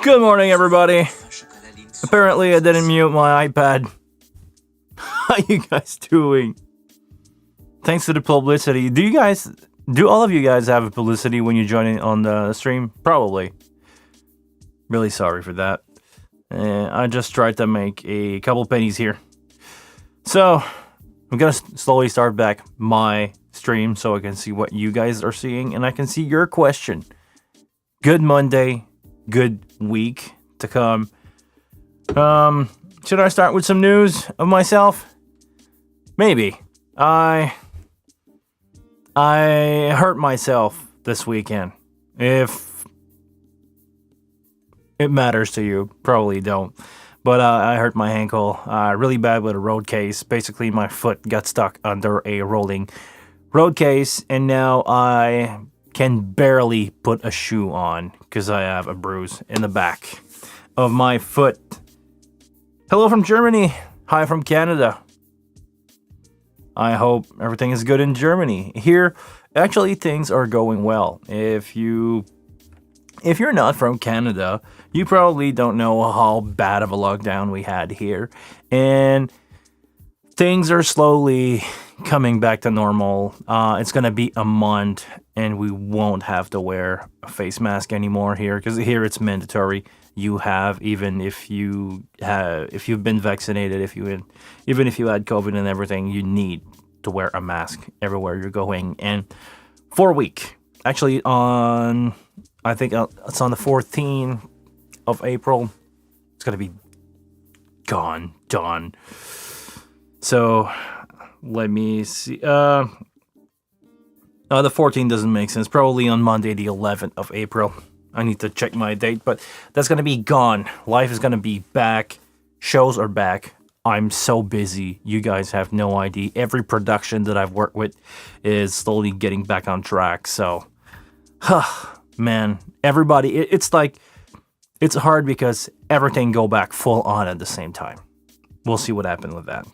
Good morning, everybody. Apparently, I didn't mute my iPad. How you guys doing? Thanks to the publicity. Do all of you guys have publicity when you join in on the stream? Probably. Really sorry for that. I just tried to make a couple pennies here. So, I'm gonna slowly start back my stream so I can see what you guys are seeing and I can see your question. Good Monday, good week to come. Should I start with some news of myself? Maybe. I hurt myself this weekend. If it matters to you, probably don't. But I hurt my ankle really bad with a road case. Basically, my foot got stuck under a rolling road case, and now I can barely put a shoe on because I have a bruise in the back of my foot. Hello from Germany. Hi from Canada. I hope everything is good in Germany. Here, actually, things are going well. If you're not from Canada, you probably don't know how bad of a lockdown we had here. And things are slowly coming back to normal. It's going to be a month and we won't have to wear a face mask anymore here because here it's mandatory. You have, even if you've been vaccinated, even if you had COVID and everything, you need to wear a mask everywhere you're going. And for a week, actually I think it's on the 14th of April, it's going to be done. So let me see. The 14th doesn't make sense. Probably on Monday, the 11th of April. I need to check my date, but that's going to be gone. Life is going to be back. Shows are back. I'm so busy. You guys have no idea. Every production that I've worked with is slowly getting back on track. So, man, everybody, it's like, it's hard because everything go back full on at the same time. We'll see what happens with that.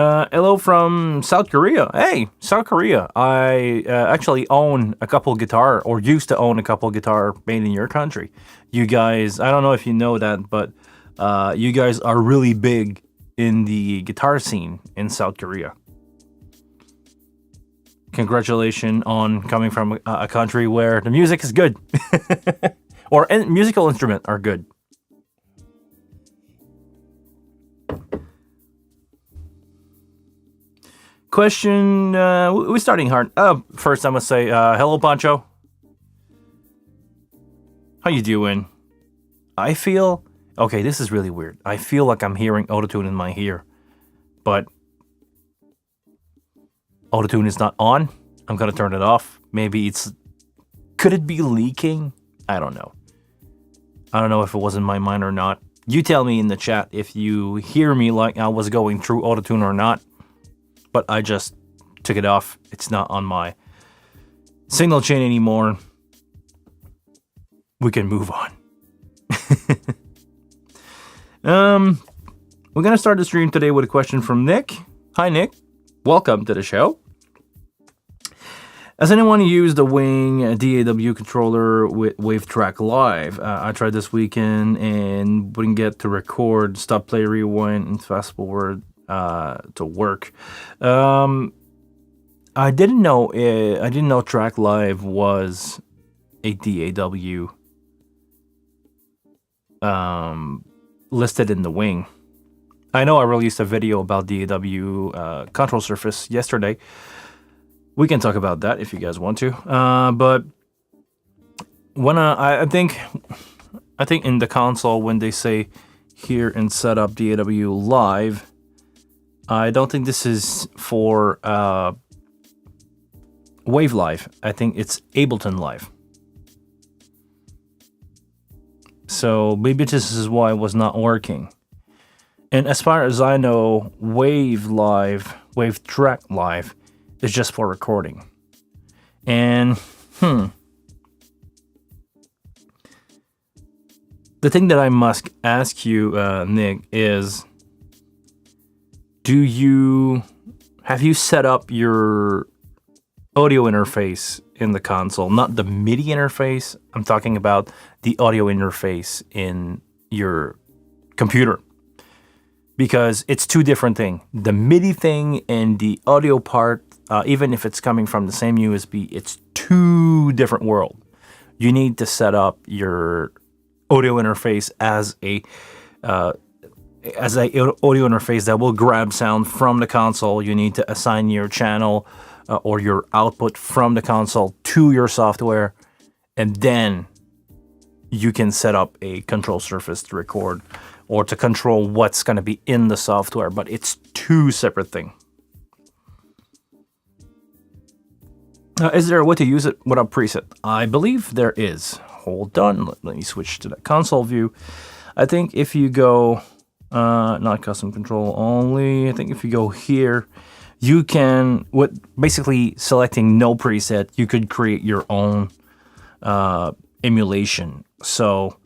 Hello from South Korea. Hey, South Korea. I actually own a couple guitar, or used to own a couple guitar made in your country. You guys, I don't know if you know that, but you guys are really big in the guitar scene in South Korea. Congratulations on coming from a country where the music is good. Or musical instruments are good. Question, we're starting hard. First I must say, hello Pancho. How you doing? I feel, okay, this is really weird. I feel like I'm hearing autotune in my ear, but autotune is not on. I'm gonna turn it off. Maybe could it be leaking? I don't know. I don't know if it was in my mind or not. You tell me in the chat if you hear me like I was going through autotune or not. But I just took it off. It's not on my signal chain anymore. We can move on. We're going to start the stream today with a question from Nick. Hi, Nick. Welcome to the show. Has anyone used the Wing DAW controller with WaveTrack Live? I tried this weekend and wouldn't get to record, stop, play, rewind, and fast forward to work. I didn't know Track Live was a DAW listed in the Wing. I know I released a video about DAW control surface yesterday. We can talk about that if you guys want to. But when I think in the console when they say here in setup DAW Live, I don't think this is for Wave Live. I think it's Ableton Live. So maybe this is why it was not working. And as far as I know, WaveTrack Live is just for recording. And the thing that I must ask you, Nick, is have you set up your audio interface in the console, not the MIDI interface. I'm talking about the audio interface in your computer, because it's two different things. The MIDI thing and the audio part, even if it's coming from the same USB, it's two different worlds. You need to set up your audio interface as a audio interface that will grab sound from the console. You need to assign your channel or your output from the console to your software, and then you can set up a control surface to record or to control what's going to be in the software. But it's two separate things. Is there a way to use it without preset? I believe there is. Hold on, let me switch to the console view. I think if you go not custom control only, I think if you go here, you can, with basically selecting no preset, you could create your own emulation. So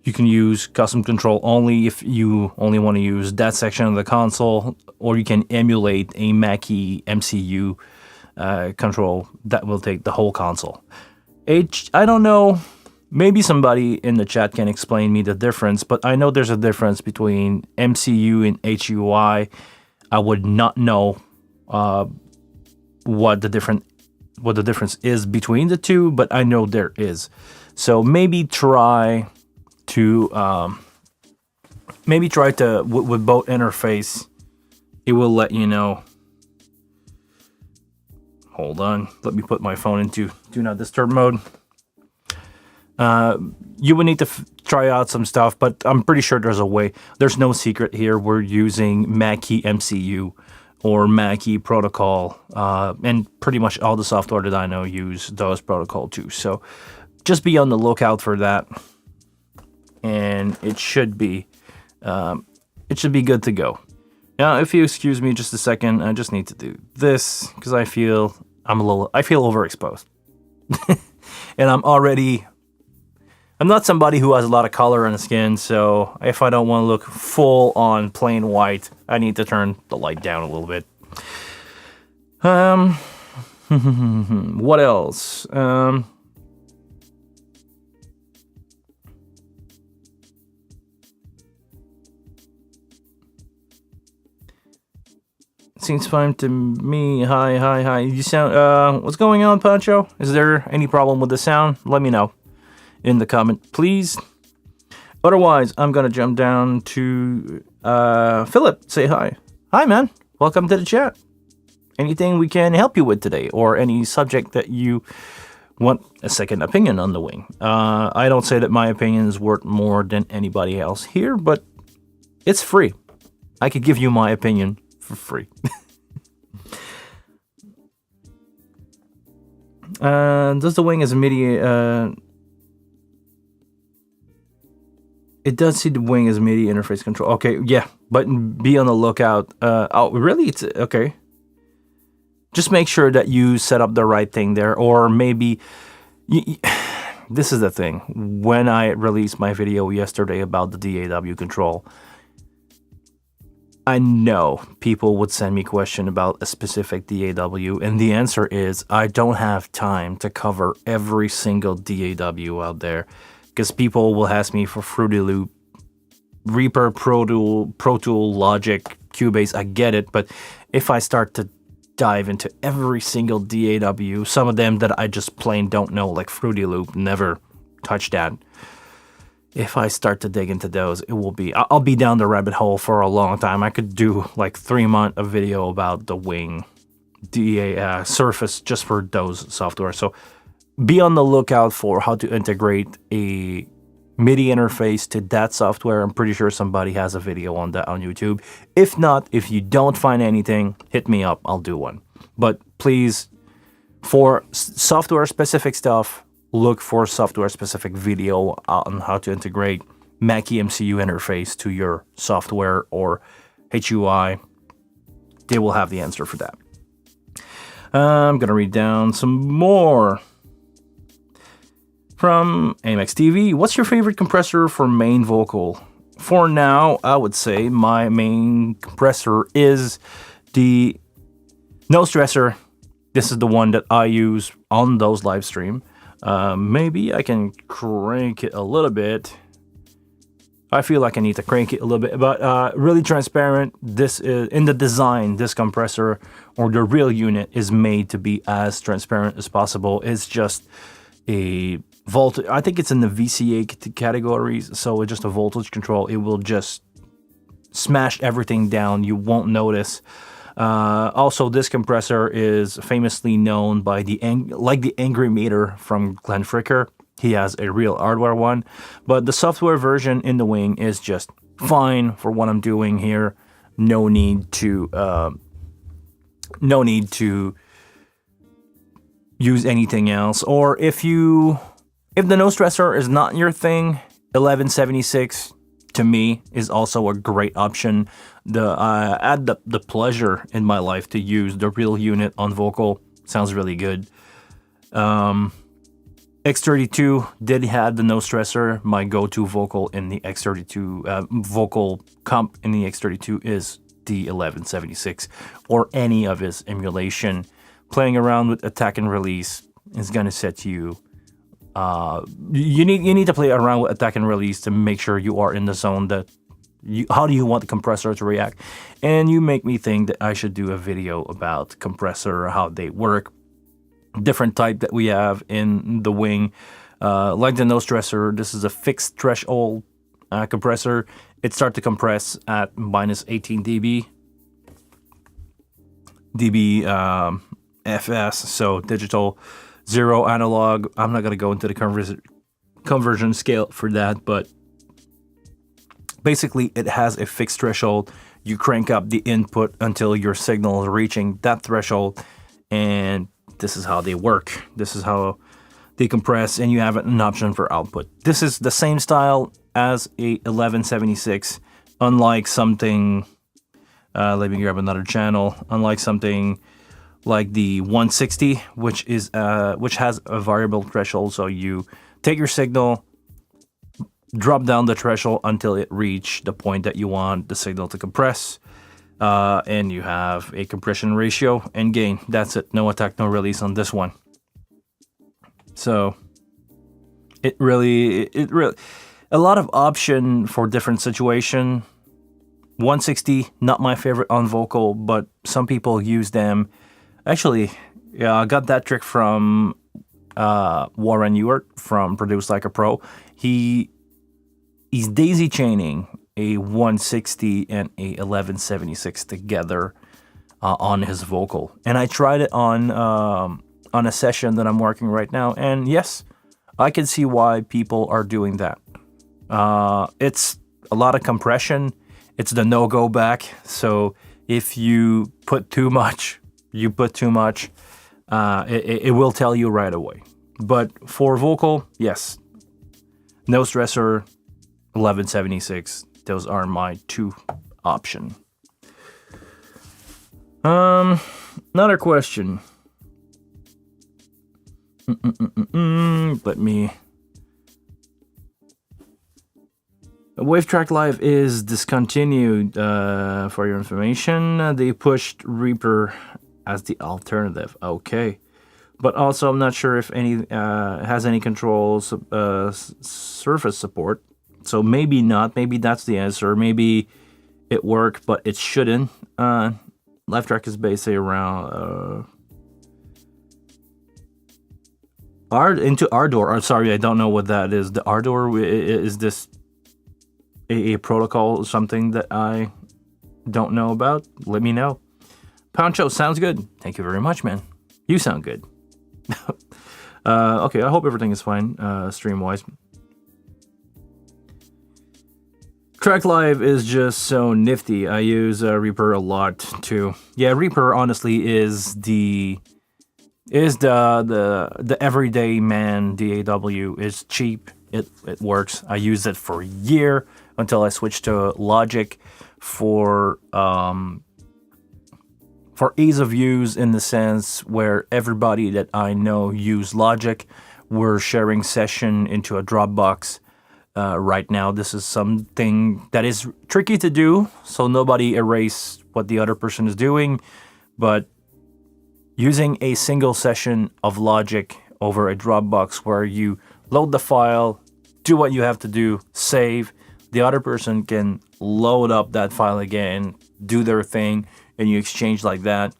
you can use custom control only if you only want to use that section of the console, or you can emulate a Mackie MCU control that will take the whole console. I don't know, maybe somebody in the chat can explain me the difference, but I know there's a difference between MCU and HUI. I would not know what the difference is between the two, but I know there is. So maybe try to with both interface. It will let you know. Hold on, let me put my phone into do not disturb mode. You would need to try out some stuff, but I'm pretty sure there's a way. There's no secret here. We're using Mackie MCU or Mackie protocol, and pretty much all the software that I know use those protocol too. So just be on the lookout for that, and it should be good to go. Now, if you excuse me just a second, I just need to do this because I feel overexposed, and I'm not somebody who has a lot of color in the skin, so if I don't want to look full on plain white, I need to turn the light down a little bit. What else? Seems fine to me. Hi. You sound, what's going on, Pancho? Is there any problem with the sound? Let me know in the comment, please. Otherwise, I'm gonna jump down to Philip. Say hi. Hi, man. Welcome to the chat. Anything we can help you with today, or any subject that you want a second opinion on the wing? I don't say that my opinion is worth more than anybody else here, but it's free. I could give you my opinion for free. Does the wing as a MIDI? It does see the wing as MIDI interface control. Okay, yeah, but be on the lookout. Oh, really? It's okay. Just make sure that you set up the right thing there, or maybe this is the thing. When I released my video yesterday about the DAW control, I know people would send me a question about a specific DAW, and the answer is I don't have time to cover every single DAW out there, because people will ask me for Fruity Loop, Reaper, Pro Tool, Logic, Cubase. I get it, but if I start to dive into every single DAW, some of them that I just plain don't know, like Fruity Loop, never touched that. If I start to dig into those, I'll be down the rabbit hole for a long time. I could do like 3 months of video about the wing Surface just for those software. So be on the lookout for how to integrate a MIDI interface to that software. I'm pretty sure somebody has a video on that on YouTube. If not, if you don't find anything, hit me up. I'll do one. But please, for software-specific stuff, look for software-specific video on how to integrate Mackie MCU interface to your software or HUI. They will have the answer for that. I'm going to read down some more. From Amex TV, what's your favorite compressor for main vocal? For now, I would say my main compressor is the No Stressor This is the one that I use on those live stream. Maybe I can crank it a little bit. I feel like I need to crank it a little bit, but really transparent. This is in the design. This compressor or the real unit is made to be as transparent as possible. It's just a voltage. I think it's in the VCA categories, so it's just a voltage control. It will just smash everything down. You won't notice. Also, this compressor is famously known by the Angry Meter from Glenn Fricker. He has a real hardware one, but the software version in the wing is just fine for what I'm doing here. No need to use anything else. Or if the no stressor is not your thing, 1176 to me is also a great option. I had the pleasure in my life to use the real unit on vocal. Sounds really good. X32 did have the no stressor. My go-to vocal in the X32 vocal comp in the X32 is the 1176 or any of his emulation. Playing around with attack and release is gonna set you. You need to play around with attack and release to make sure you are in the zone that. How do you want the compressor to react? And you make me think that I should do a video about compressor, how they work. Different type that we have in the wing, like the no stressor. This is a fixed threshold compressor. It starts to compress at minus 18 dB FS, so digital, 0 analog. I'm not gonna go into the conversion scale for that, but basically it has a fixed threshold. You crank up the input until your signal is reaching that threshold, and this is how they work. This is how they compress, and you have an option for output. This is the same style as a 1176, unlike something, let me grab another channel, unlike something like the 160, which has a variable threshold. So you take your signal, drop down the threshold until it reaches the point that you want the signal to compress. And you have a compression ratio and gain. That's it. No attack, no release on this one. So it really a lot of option for different situation. 160, not my favorite on vocal, but some people use them. Actually, yeah, I got that trick from Warren Ewart from Produce Like a Pro. He's daisy chaining a 160 and a 1176 together on his vocal, and I tried it on a session that I'm working right now, and yes, I can see why people are doing that. It's a lot of compression. It's the no-go back. So if you put too much, it will tell you right away. But for vocal, yes, no stressor, 1176. Those are my two option. Another question. Let me. WaveTrack Live is discontinued. For your information, they pushed Reaper as the alternative. Okay, but also I'm not sure if any has any controls surface support. So maybe not. Maybe that's the answer. Maybe it worked, but it shouldn't. LiveTrack is basically around into Ardor. I'm sorry, I don't know what that is. The Ardor, is this a protocol, something that I don't know about? Let me know. Poncho, sounds good. Thank you very much, man. You sound good. Okay, I hope everything is fine stream-wise. Track Live is just so nifty. I use Reaper a lot too. Yeah, Reaper honestly is the everyday man DAW. It's cheap. It works. I used it for a year until I switched to Logic for ease of use, in the sense where everybody that I know use Logic. We're sharing session into a Dropbox. Right now, this is something that is tricky to do, so nobody erase what the other person is doing, but using a single session of Logic over a Dropbox where you load the file, do what you have to do, save. The other person can load up that file again, do their thing, and you exchange like that.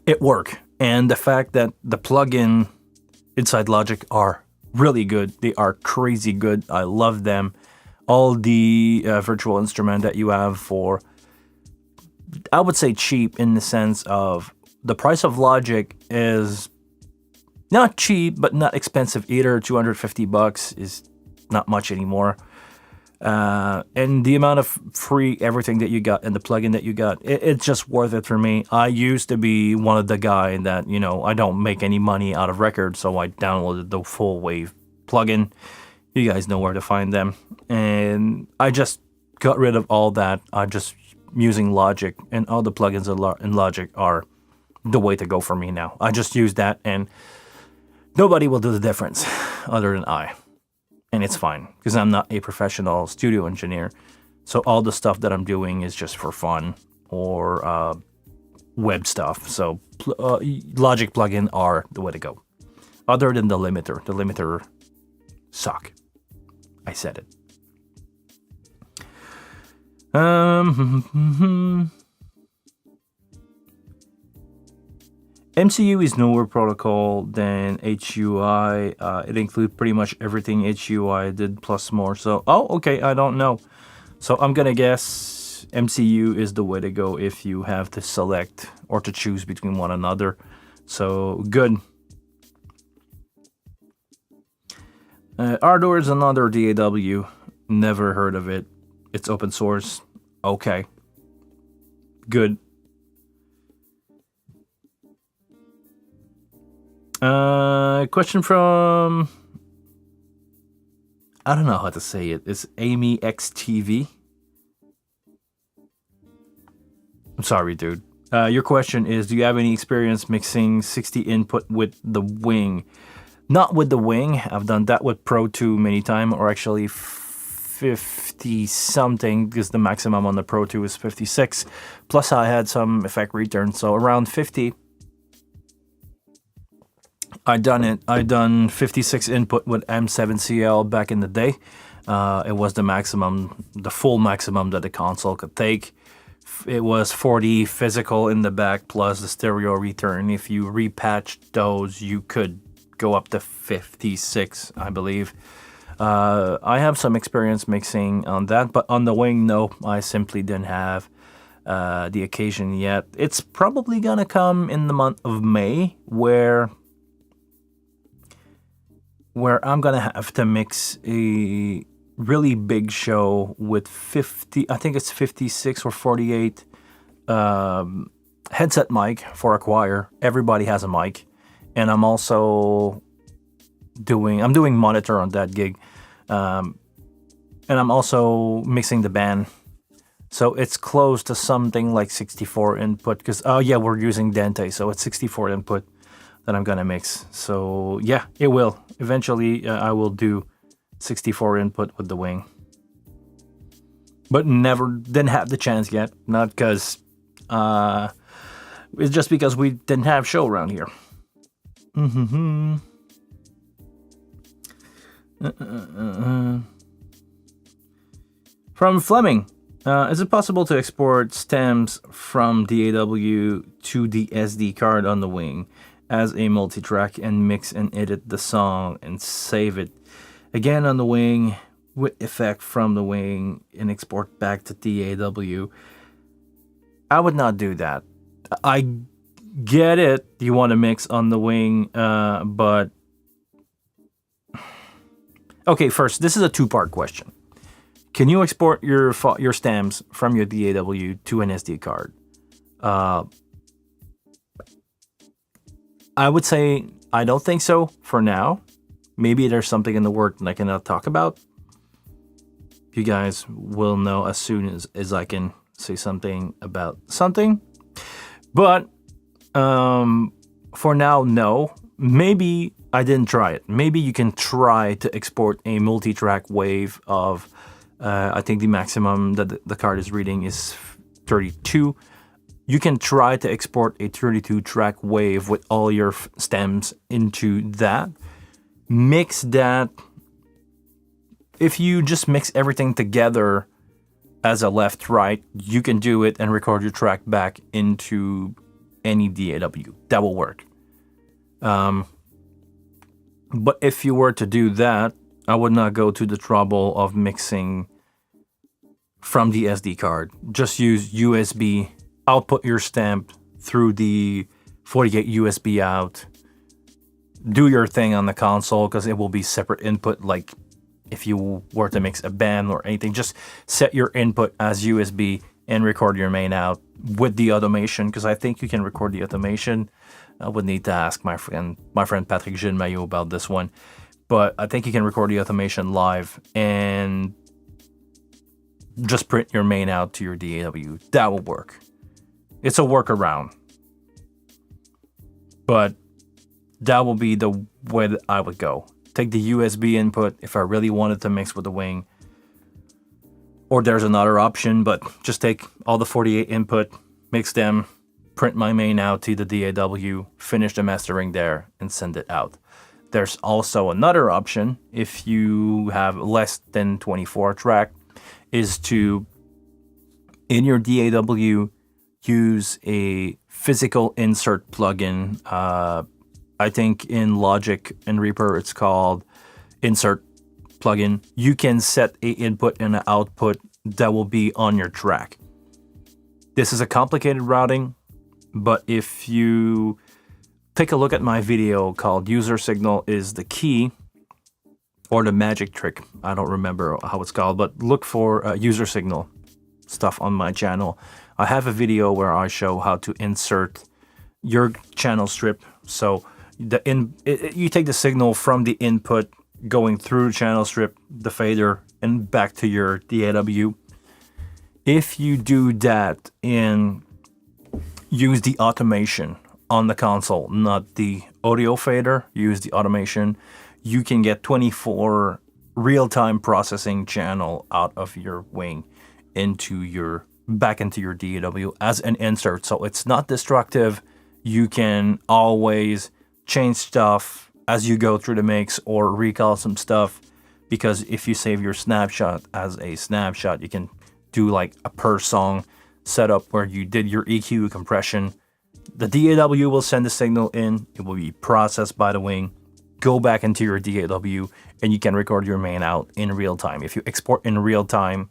It worked. And the fact that the plugin inside Logic are really good. They are crazy good. I love them. All the virtual instrument that you have for, I would say cheap in the sense of the price of Logic is not cheap, but not expensive either. $250 is not much anymore. And the amount of free everything that you got and the plugin that you got, it's just worth it for me. I used to be one of the guy that, I don't make any money out of records, so I downloaded the Full Wave plugin. You guys know where to find them. And I just got rid of all that. I just using Logic, and all the plugins in Logic are the way to go for me now. I just use that, and nobody will do the difference other than I. And it's fine, because I'm not a professional studio engineer. So all the stuff that I'm doing is just for fun or web stuff. So Logic plugin are the way to go. Other than the limiter. The limiter suck. I said it. MCU is newer protocol than HUI. It includes pretty much everything HUI did plus more. So, okay, I don't know. So I'm gonna guess MCU is the way to go if you have to select or to choose between one another. So good. Ardor is another DAW. Never heard of it. It's open source. Okay. Good. Question from, I don't know how to say it. It's Amy XTV. I'm sorry, dude. Your question is, do you have any experience mixing 60 input with the Wing? Not with the Wing. I've done that with Pro 2 many times, or actually 50 something, because the maximum on the Pro 2 is 56. Plus I had some effect return, so around 50. I done 56 input with M7CL back in the day. It was the maximum, the full maximum that the console could take. It was 40 physical in the back plus the stereo return. If you repatched those, you could go up to 56, I believe. I have some experience mixing on that, but on the Wing, no, I simply didn't have the occasion yet. It's probably gonna come in the month of May, where I'm gonna have to mix a really big show with 50, I think it's 56 or 48 headset mic for a choir. Everybody has a mic. And I'm also doing monitor on that gig. And I'm also mixing the band. So it's close to something like 64 input, because, we're using Dente, so it's 64 input that I'm gonna mix. So yeah, it will. Eventually, I will do 64 input with the Wing. But didn't have the chance yet. Not because, it's just because we didn't have show around here. From Fleming, is it possible to export stems from DAW to the SD card on the Wing as a multi-track and mix and edit the song and save it again on the Wing with effect from the Wing and export back to DAW? I would not do that. I get it, you want to mix on the Wing, but okay, first, this is a two-part question. Can you export your stems from your DAW to an SD card? I would say I don't think so for now. Maybe there's something in the work that I cannot talk about. You guys will know as soon as I can say something about something. But for now, no. Maybe I didn't try it. Maybe you can try to export a multi-track wave of, I think the maximum that the card is reading is 32. you can try to export a 32 track wave with all your stems into that. Mix that. If you just mix everything together as a left right, you can do it and record your track back into any DAW. That will work. But if you were to do that, I would not go to the trouble of mixing from the SD card. Just use USB, output your stamp through the 48 USB out. Do your thing on the console because it will be separate input. Like if you were to mix a band or anything, just set your input as USB and record your main out with the automation, because I think you can record the automation. I would need to ask my friend Patrick Gilmayo about this one, but I think you can record the automation live and just print your main out to your DAW. That will work. It's a workaround, but that will be the way that I would go. Take the USB input if I really wanted to mix with the wing, or there's another option, but just take all the 48 input, mix them, print my main out to the DAW, finish the mastering there, and send it out. There's also another option if you have less than 24 track, is to, in your DAW, use a physical insert plugin. I think in Logic and Reaper it's called insert plugin. You can set an input and an output that will be on your track. This is a complicated routing, but if you take a look at my video called User Signal is the Key, or the Magic Trick, I don't remember how it's called, but look for User Signal stuff on my channel. I have a video where I show how to insert your channel strip. So you take the signal from the input going through the channel strip, the fader, and back to your DAW. If you do that and use the automation on the console, not the audio fader, use the automation, you can get 24 real-time processing channel out of your wing back into your DAW as an insert. So it's not destructive. You can always change stuff as you go through the mix or recall some stuff, because if you save your snapshot as a snapshot, you can do like a per song setup where you did your EQ compression. The DAW will send the signal in, it will be processed by the wing, go back into your DAW, and you can record your main out in real time. If you export in real time,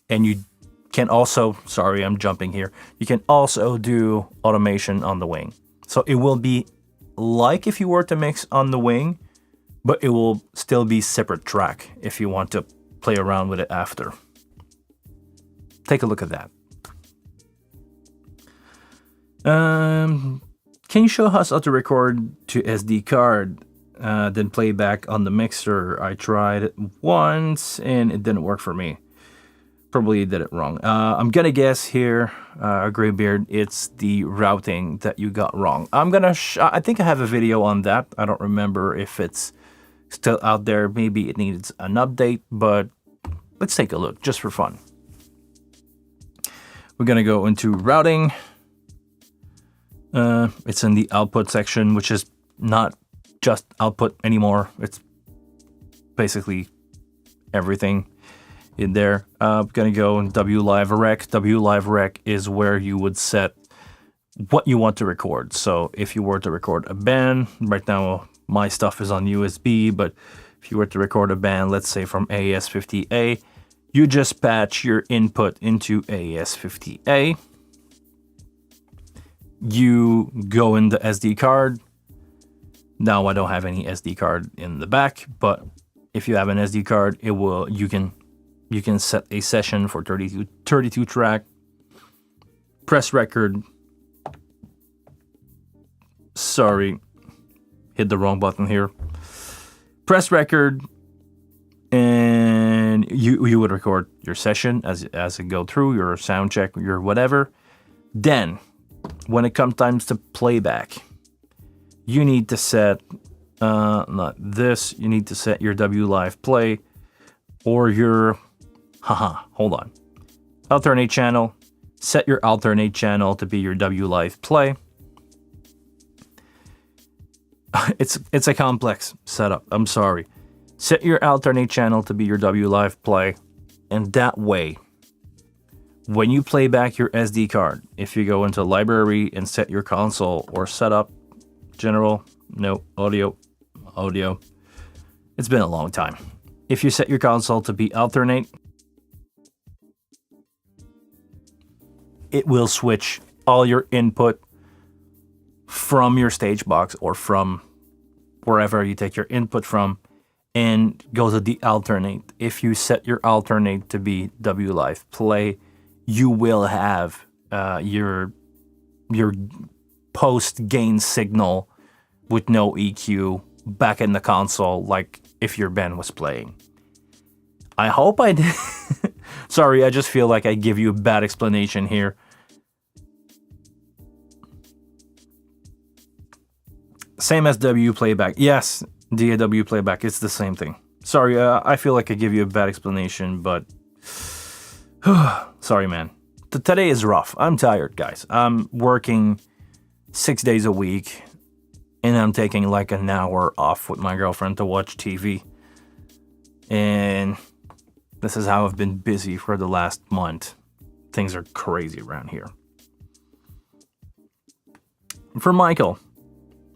and you can also, sorry, I'm jumping here, you can also do automation on the wing. So it will be like if you were to mix on the wing, but it will still be separate track if you want to play around with it after. Take a look at that. Can you show us how to record to SD card, then play back on the mixer? I tried it once and it didn't work for me. Probably did it wrong. I'm gonna guess here, Graybeard, it's the routing that you got wrong. I think I have a video on that. I don't remember if it's still out there. Maybe it needs an update, but let's take a look just for fun. We're gonna go into routing. It's in the output section, which is not just output anymore. It's basically everything in there. I'm gonna go in WLive-Rec. WLive-Rec is where you would set what you want to record. So if you were to record a band, right now my stuff is on USB, but if you were to record a band, let's say from AES50A, you just patch your input into AES50A. You go in the SD card. Now I don't have any SD card in the back, but if you have an SD card, you can set a session for 32 track, press record. Sorry, hit the wrong button here. Press record, and you would record your session as it go through, your sound check, your whatever. Then, when it comes time to playback, you need to set, you need to set your WLive play or your, hold on, alternate channel, Set your alternate channel to be your W Live play. It's a complex setup. I'm sorry. Set your alternate channel to be your W Live play, and that way, when you play back your SD card, if you go into library and set your console or setup, general, no, audio, it's been a long time. If you set your console to be alternate, it will switch all your input from your stage box or from wherever you take your input from and go to the alternate. If you set your alternate to be W Live play, you will have your post gain signal with no EQ back in the console, like if your band was playing. I hope I did. Sorry, I just feel like I give you a bad explanation here. Same as W playback. Yes, DAW playback. It's the same thing. Sorry, I feel like I give you a bad explanation, but sorry, man. Today is rough. I'm tired, guys. I'm working 6 days a week, and I'm taking like an hour off with my girlfriend to watch TV. And this is how I've been busy for the last month. Things are crazy around here. For Michael,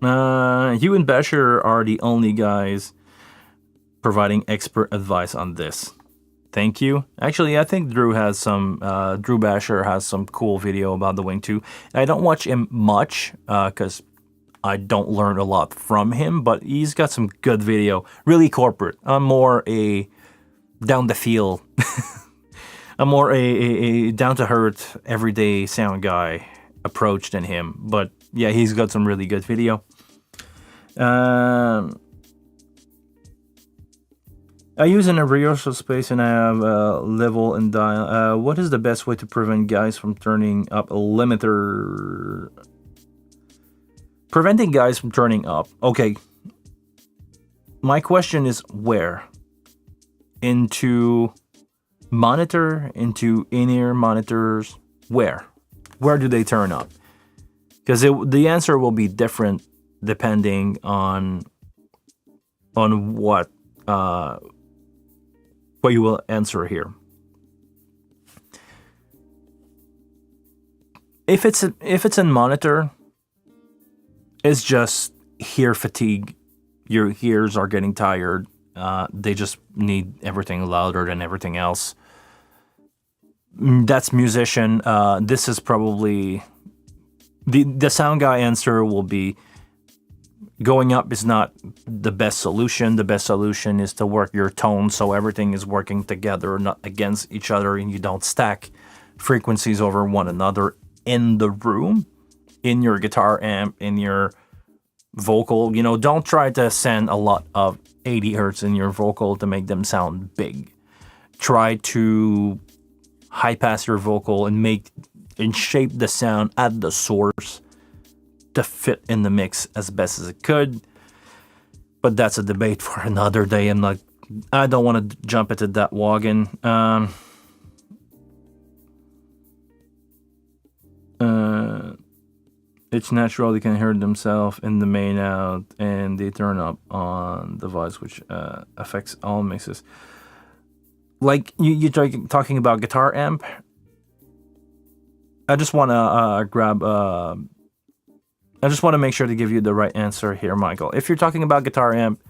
you and Basher are the only guys providing expert advice on this. Thank you. Actually, I think Drew Basher has some cool video about the Wing 2. I don't watch him much because I don't learn a lot from him, but he's got some good video. Really corporate. I'm more a down the field. I'm more a down to earth, everyday sound guy approach than him. But yeah, he's got some really good video. I use an rehearsal space and I have a level and dial. What is the best way to prevent guys from turning up a limiter? Preventing guys from turning up. Okay. My question is where? Into monitor, into in-ear monitors, where? Where do they turn up? Because the answer will be different depending on what you will answer here. If it's in monitor, it's just hear fatigue. Your ears are getting tired. They just need everything louder than everything else. That's musician. This is probably the sound guy answer will be going up is not the best solution. The best solution is to work your tone so everything is working together, not against each other, and you don't stack frequencies over one another in the room, in your guitar amp, in your vocal. Don't try to send a lot of 80 hertz in your vocal to make them sound big. Try to high pass your vocal and shape the sound at the source to fit in the mix as best as it could. But that's a debate for another day. I don't want to jump into that wagon. It's natural they can hear themselves in the main out and they turn up on the voice, which affects all mixes. Like you're talking about guitar amp. I just want to I just want to make sure to give you the right answer here, Michael. If you're talking about guitar amp,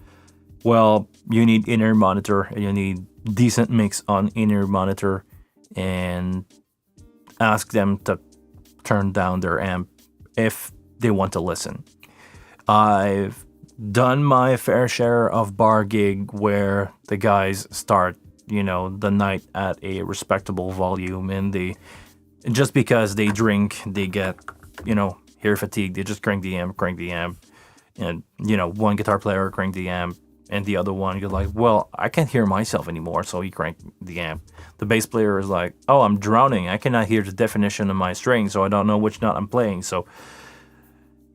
well, you need in-ear monitor and you need decent mix on in-ear monitor, and ask them to turn down their amp if they want to listen. I've done my fair share of bar gig where the guys start, the night at a respectable volume, and just because they drink, they get, hear fatigue. They just crank the amp, and one guitar player crank the amp, and the other one, you're like, well, I can't hear myself anymore, so he cranked the amp. The bass player is like, oh, I'm drowning. I cannot hear the definition of my string, so I don't know which note I'm playing. So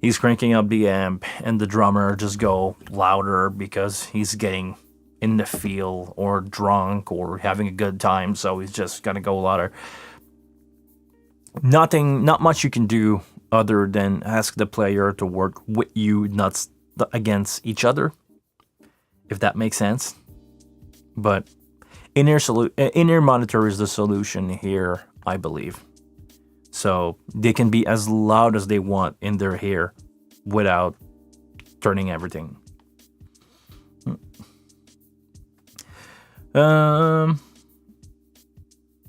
he's cranking up the amp, and the drummer just go louder because he's getting in the feel or drunk or having a good time, so he's just gonna go louder. not much you can do other than ask the player to work with you, not against each other, if that makes sense. But in-ear monitor is the solution here, I believe. So they can be as loud as they want in their ear without turning everything.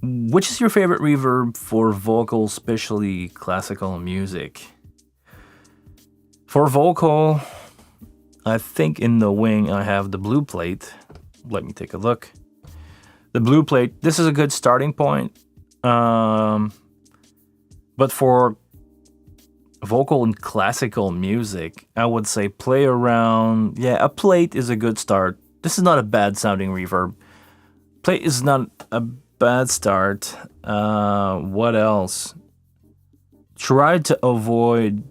Which is your favorite reverb for vocal, especially classical music? For vocal, I think in the wing I have the blue plate. Let me take a look. The blue plate, this is a good starting point. But for vocal and classical music, I would say play around. Yeah, a plate is a good start. This is not a bad sounding reverb. Plate is not a bad start. What else? Try to avoid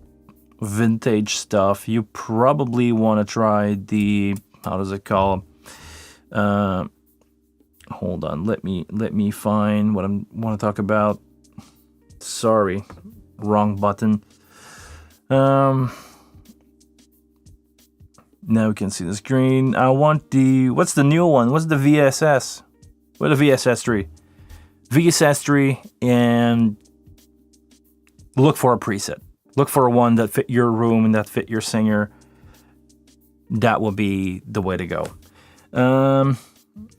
vintage stuff. You probably want to try the, how does it call? Hold on. Let me find what I want to talk about. Sorry, wrong button. Now we can see the screen. I want the, what's the new one? What's the VSS? What the VSS3? VSS3, and look for a preset. Look for one that fit your room and that fit your singer. That will be the way to go.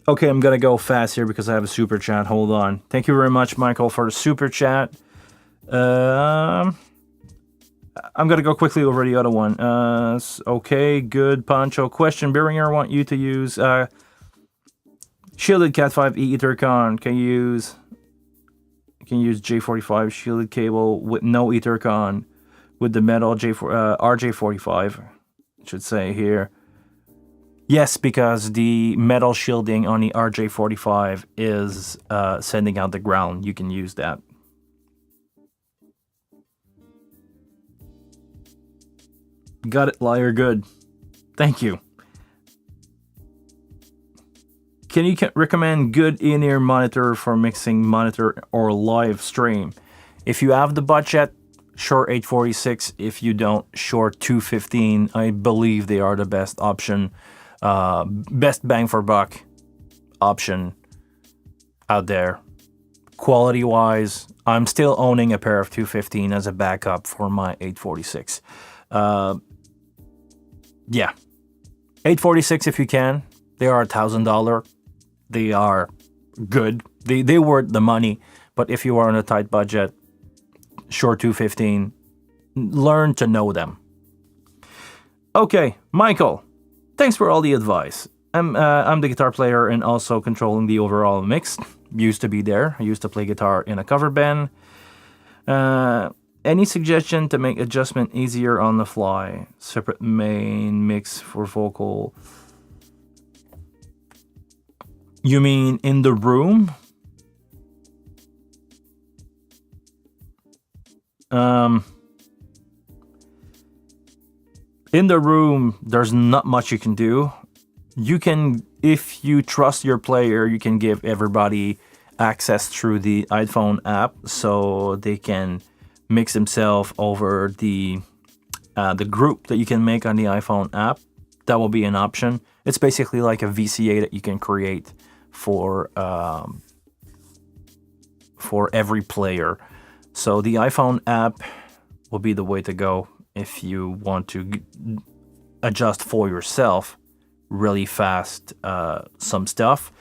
Okay, I'm gonna go fast here because I have a super chat. Hold on. Thank you very much, Michael, for the super chat. I'm gonna go quickly over the other one. Okay, good. Pancho question. Beringer, I want you to use shielded Cat 5e Ethercon. Can you use J45 shielded cable with no Ethercon with the metal RJ45. I should say here. Yes, because the metal shielding on the RJ45 is sending out the ground. You can use that. Got it, liar. Good. Thank you. Can you recommend good in-ear monitor for mixing monitor or live stream? If you have the budget, Shure 846. If you don't, Shure 215. I believe they are the best option. Best bang for buck option out there. Quality wise, I'm still owning a pair of 215 as a backup for my 846. Yeah, 846 if you can. They are $1,000. They are good. They worth the money. But if you are on a tight budget, Shure 215, learn to know them. Okay, Michael. Thanks for all the advice. I'm the guitar player and also controlling the overall mix. Used to be there. I used to play guitar in a cover band. Any suggestion to make adjustment easier on the fly? Separate main mix for vocal. You mean in the room? In the room, there's not much you can do. You can, if you trust your player, you can give everybody access through the iPhone app so they can mix themselves over the group that you can make on the iPhone app. That will be an option. It's basically like a VCA that you can create for every player. So the iPhone app will be the way to go if you want to adjust for yourself really fast some stuff.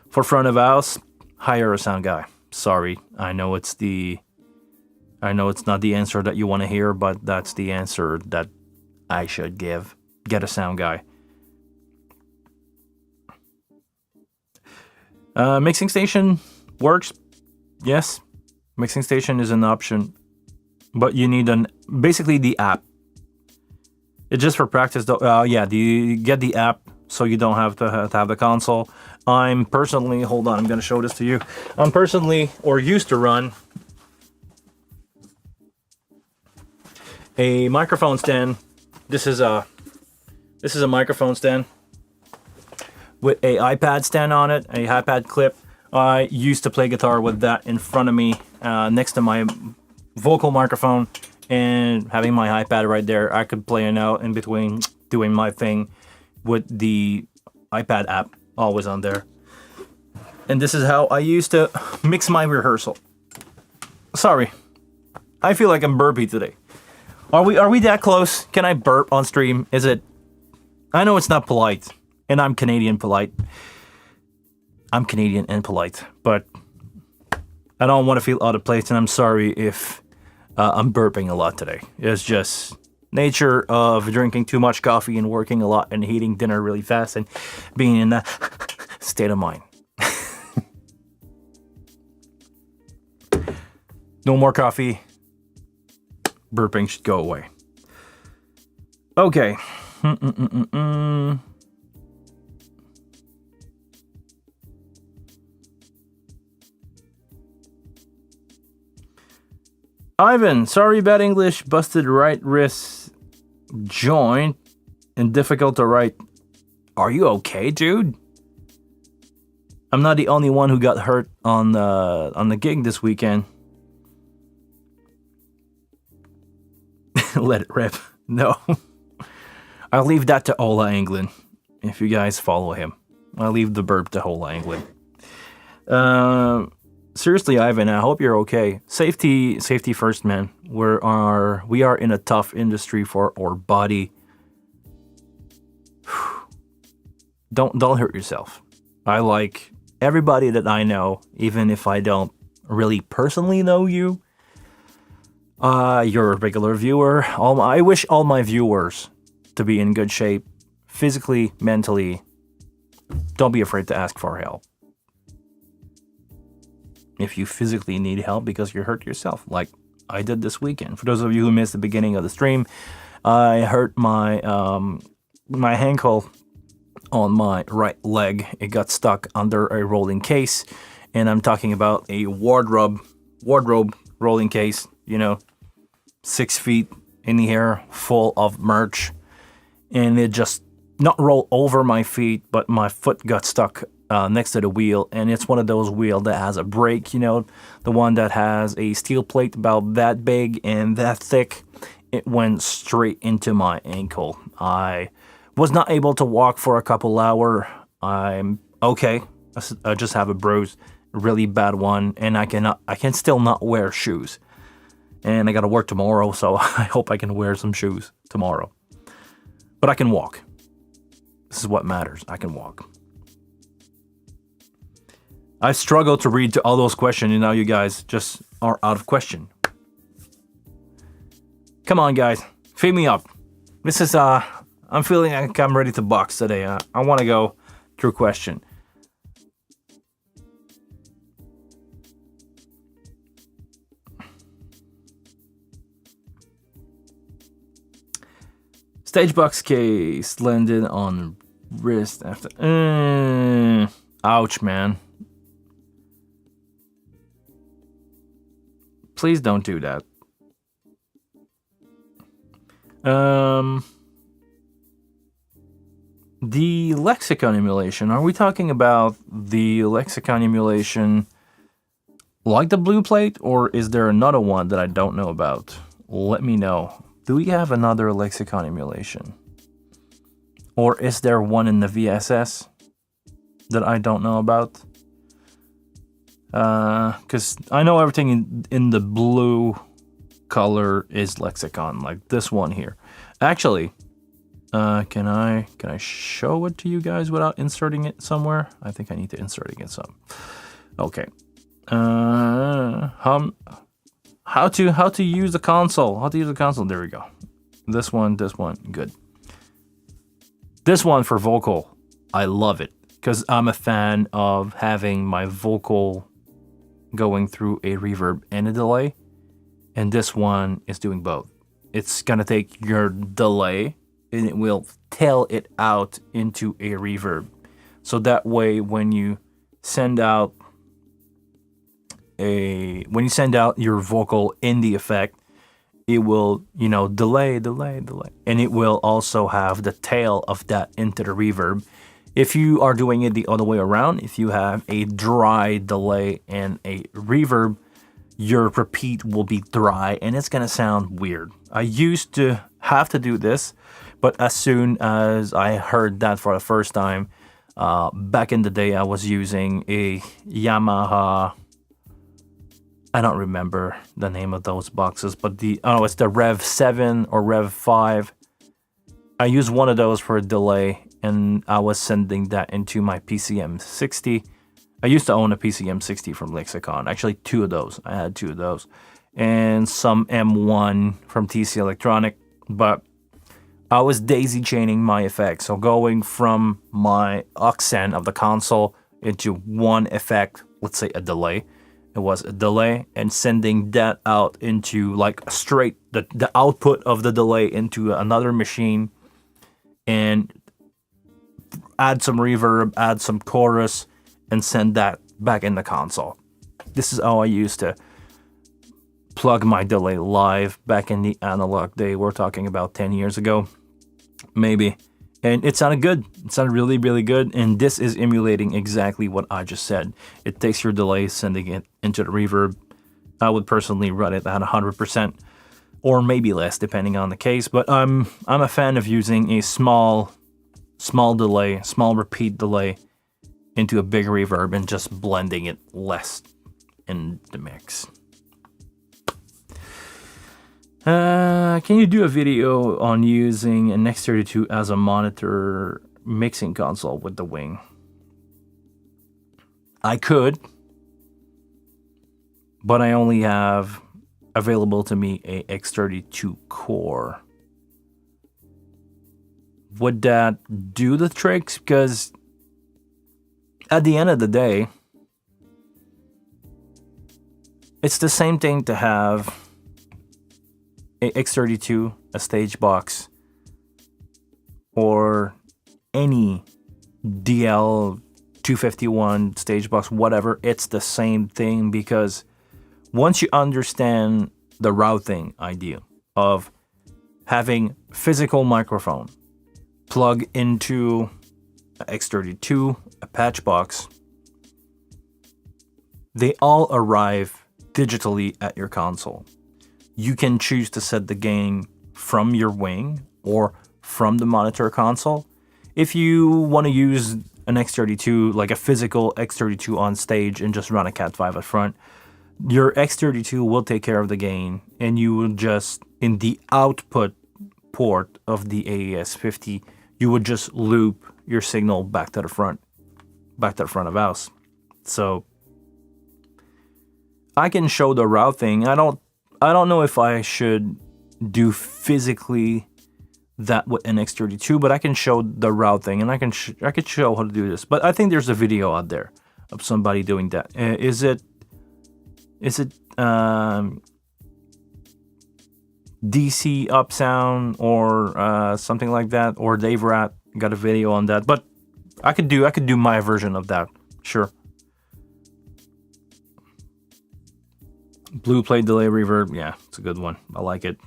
For front of house, hire a sound guy. Sorry, I know it's not the answer that you want to hear, but that's the answer that I should give. Get a sound guy. Mixing station works. Yes, mixing station is an option, but you need basically the app. It's just for practice though. Yeah, you get the app so you don't have to have the console. I'm personally, hold on, I'm going to show this to you. I'm personally, or used to run, a microphone stand. This is a microphone stand with a iPad stand on it, a iPad clip. I used to play guitar with that in front of me, next to my vocal microphone and having my iPad right there, I could play it out in between doing my thing with the iPad app always on there. And this is how I used to mix my rehearsal. Sorry, I feel like I'm burpy today. Are we that close? Can I burp on stream? Is it? I know it's not polite, and I'm Canadian polite. I'm Canadian and polite, but I don't want to feel out of place, and I'm sorry if I'm burping a lot today. It's just nature of drinking too much coffee and working a lot and eating dinner really fast and being in that state of mind. No more coffee. Burping should go away. Okay. Ivan, sorry bad English, busted right wrist joint and difficult to write. Are you okay, dude? I'm not the only one who got hurt on the gig this weekend. Let it rip. No. I'll leave that to Ola England. If you guys follow him. I'll leave the burp to Ola England. Seriously, Ivan, I hope you're okay. Safety first, man. We are in a tough industry for our body. Don't hurt yourself. I like everybody that I know, even if I don't really personally know you. You're a regular viewer. I wish all my viewers to be in good shape, physically, mentally. Don't be afraid to ask for help. If you physically need help because you hurt yourself, like I did this weekend. For those of you who missed the beginning of the stream, I hurt my my ankle on my right leg. It got stuck under a rolling case, and I'm talking about a wardrobe rolling case. 6 feet in the air, full of merch, and it just not roll over my feet, but my foot got stuck next to the wheel, and it's one of those wheels that has a brake, the one that has a steel plate about that big and that thick. It went straight into my ankle. I was not able to walk for a couple hours. I'm okay. I just have a bruise, a really bad one, and I can still not wear shoes. And I got to work tomorrow, so I hope I can wear some shoes tomorrow. But I can walk. This is what matters. I can walk. I struggle to read to all those questions, and now you guys just are out of question. Come on, guys. Feed me up. This is, I'm feeling like I'm ready to box today. I want to go through question. Stage box case landed on wrist after. Ouch, man. Please don't do that. The lexicon emulation. Are we talking about the lexicon emulation like the blue plate, or is there another one that I don't know about? Let me know. Do we have another lexicon emulation? Or is there one in the VSS that I don't know about? Because I know everything in the blue color is lexicon, like this one here. Actually, can I show it to you guys without inserting it somewhere? I think I need to insert it some. Okay. How to use the console? How to use the console? There we go. This one, good. This one for vocal, I love it because I'm a fan of having my vocal going through a reverb and a delay, and this one is doing both. It's gonna take your delay and it will tail it out into a reverb, so that way when you send out your vocal in the effect, it will, delay, and it will also have the tail of that into the reverb. If you are doing it the other way around, if you have a dry delay and a reverb, your repeat will be dry and it's gonna sound weird. I used to have to do this, but as soon as I heard that for the first time, back in the day, I was using a Yamaha. I don't remember the name of those boxes, but it's the Rev 7 or Rev 5. I used one of those for a delay, and I was sending that into my PCM 60. I used to own a PCM 60 from Lexicon. Actually, two of those. I had two of those. And some M1 from TC Electronic. But I was daisy chaining my effects. So going from my aux of the console into one effect, let's say a delay. It was a delay, and sending that out into like straight the output of the delay into another machine, and add some reverb, add some chorus, and send that back in the console. This is how I used to plug my delay live back in the analog day. We're talking about 10 years ago, maybe. And it sounded good. It sounded really, really good. And this is emulating exactly what I just said. It takes your delay, sending it into the reverb. I would personally run it at 100%, or maybe less, depending on the case. But I'm a fan of using a small delay, small repeat delay into a big reverb and just blending it less in the mix. Can you do a video on using an X32 as a monitor mixing console with the Wing? I could, but I only have available to me a X32 core. Would that do the tricks? Because at the end of the day, it's the same thing to have a X32, a stage box, or any DL251 stage box, whatever. It's the same thing, because once you understand the routing idea of having physical microphone plug into a X32, a patch box, they all arrive digitally at your console. You can choose to set the gain from your Wing or from the monitor console. If you want to use an X32, like a physical X32 on stage, and just run a Cat5 at front, your X32 will take care of the gain, and you will just, in the output port of the AES-50, you would just loop your signal back to the front of house. So I can show the routing. I don't know if I should do physically that with an X32, but I can show the routing, and I could show how to do this. But I think there's a video out there of somebody doing that. Is it DC Up Sound or something like that, or Dave Rat got a video on that? But I could do my version of that. Sure. Blue plate delay reverb, yeah, it's a good one. I like it.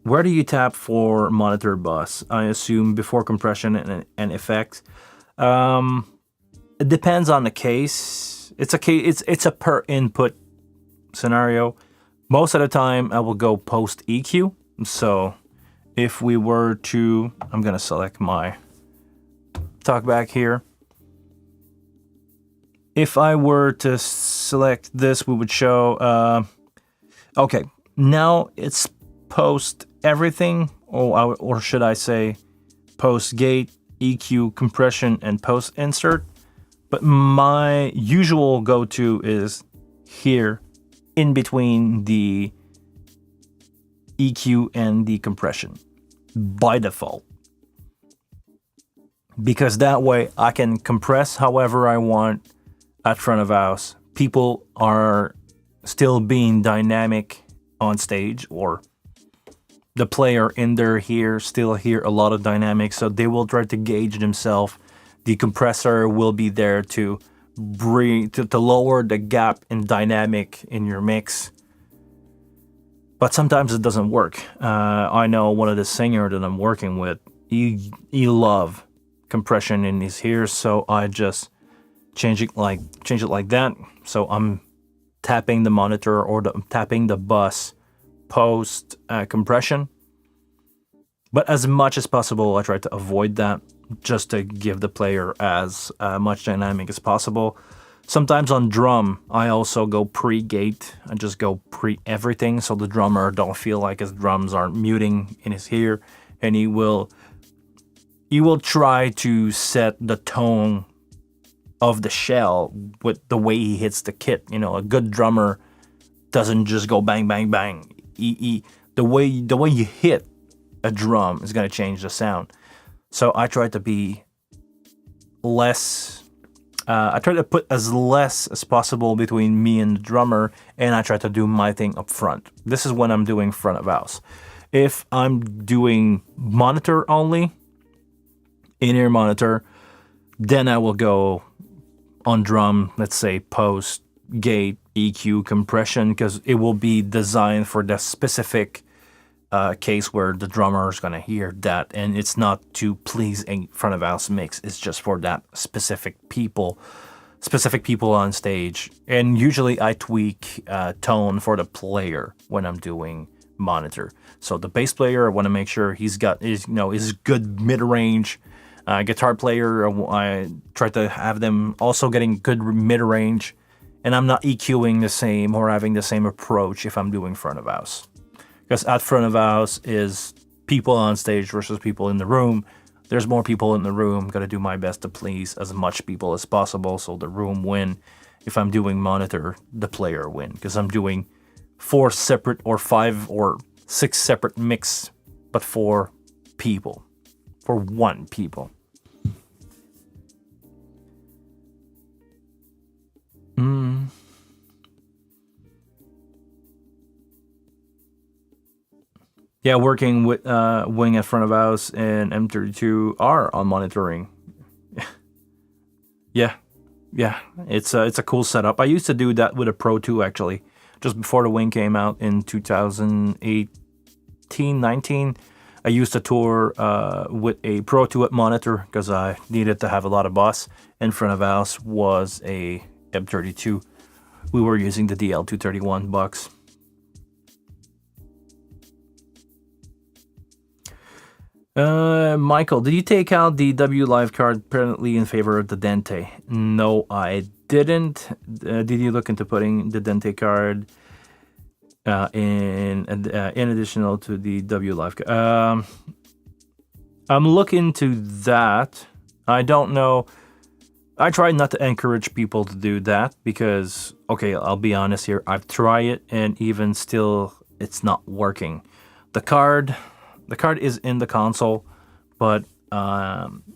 Where do you tap for monitor bus? I assume before compression and effects. It depends on the case. It's a per input scenario. Most of the time, I will go post EQ. So if we were to, I'm gonna select my talkback here. If I were to select this, we would show, okay, now it's post everything, or should I say post gate, EQ, compression, and post insert. But my usual go-to is here in between the EQ and the compression by default. Because that way I can compress however I want at front of house. People are still being dynamic on stage, or the player in their ear still hear a lot of dynamics, so they will try to gauge themselves. The compressor will be there to bring to lower the gap in dynamic in your mix. But sometimes it doesn't work. I know one of the singers that I'm working with, he love compression in his ears, so I just change it like that. So I'm tapping the monitor or tapping the bus post compression. But as much as possible, I try to avoid that just to give the player as much dynamic as possible. Sometimes on drum, I also go pre-gate. I just go pre-everything so the drummer don't feel like his drums are muting in his ear, and he will try to set the tone of the shell with the way he hits the kit. You know, a good drummer doesn't just go bang bang bang. The way you hit a drum is going to change the sound. So I try to be less. I try to put as less as possible between me and the drummer, and I try to do my thing up front. This is when I'm doing front of house. If I'm doing monitor only, in-ear monitor, then I will go on drum, let's say post, gate, EQ, compression, because it will be designed for the specific case where the drummer is going to hear that, and it's not to please a front of house mix. It's just for that specific people on stage. And usually I tweak tone for the player when I'm doing monitor. So the bass player, I want to make sure he's got is good mid range. Guitar player, I try to have them also getting good mid range, and I'm not EQing the same or having the same approach if I'm doing front of house. Because at front of house is people on stage versus people in the room. There's more people in the room. Got to do my best to please as much people as possible so the room win. If I'm doing monitor, the player win. Because I'm doing 4 separate or 5 or 6 separate mix, but for people. For one people. Yeah, working with Wing at front of house and M32 are on monitoring. yeah, it's a cool setup. I used to do that with a Pro 2 actually, just before the Wing came out in 2018-19. I used to tour with a Pro 2 at monitor because I needed to have a lot of bus. And front of house was a M32. We were using the DL231 bucks. Michael, did you take out the W Live card apparently in favor of the Dente? No, I didn't. Did you look into putting the Dente card in additional to the W Live card? I'm looking to that. I don't know. I try not to encourage people to do that because, okay, I'll be honest here. I've tried it and even still, it's not working. The card is in the console, but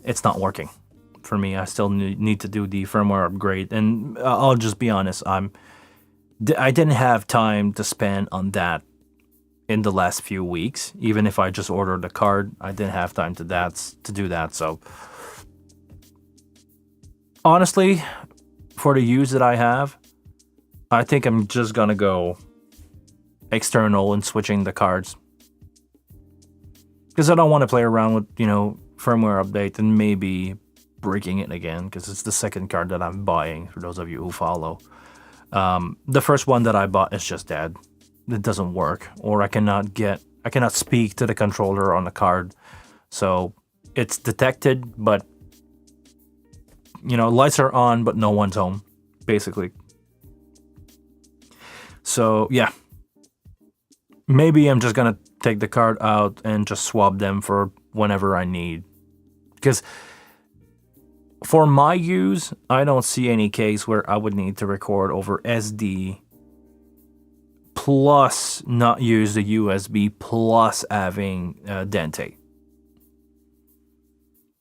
it's not working for me. I still need to do the firmware upgrade, and I'll just be honest. I didn't have time to spend on that in the last few weeks. Even if I just ordered the card, I didn't have time to do that. So honestly, for the use that I have, I think I'm just gonna go external and switching the cards. Because I don't want to play around with, firmware update and maybe breaking it again. Because it's the second card that I'm buying, for those of you who follow. The first one that I bought is just dead. It doesn't work. Or I cannot speak to the controller on the card. So it's detected, but, lights are on, but no one's home, basically. So, yeah. Maybe I'm just going to take the card out and just swap them for whenever I need. Because for my use, I don't see any case where I would need to record over SD plus not use the USB plus having Dente.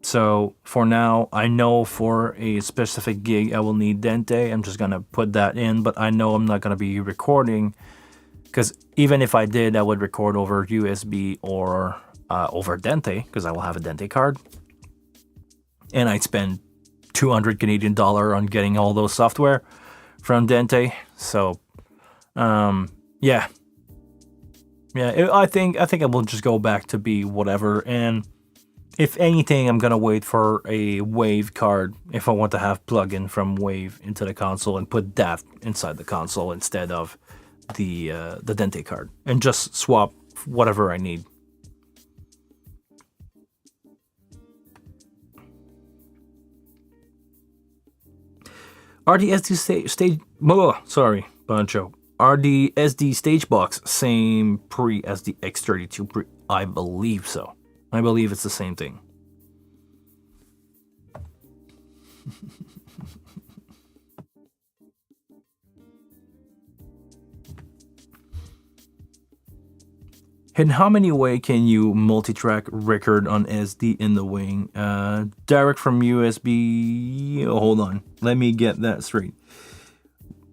So for now, I know for a specific gig I will need Dente. I'm just going to put that in, but I know I'm not going to be recording. Because even if I did, I would record over USB or over Dente, because I will have a Dente card. And I'd spend 200 Canadian dollar on getting all those software from Dente. So, yeah. I think I will just go back to be whatever. And If anything, I'm gonna wait for a Wave card if I want to have plug-in from Wave into the console and put that inside the console instead of the Dente card, and just swap whatever I need. Are the SD sorry, Bancho. Are the SD stage box same pre as the X32 pre? I believe so. I believe it's the same thing. In how many way can you multi-track record on SD in the wing? Direct from USB. Oh, hold on, let me get that straight.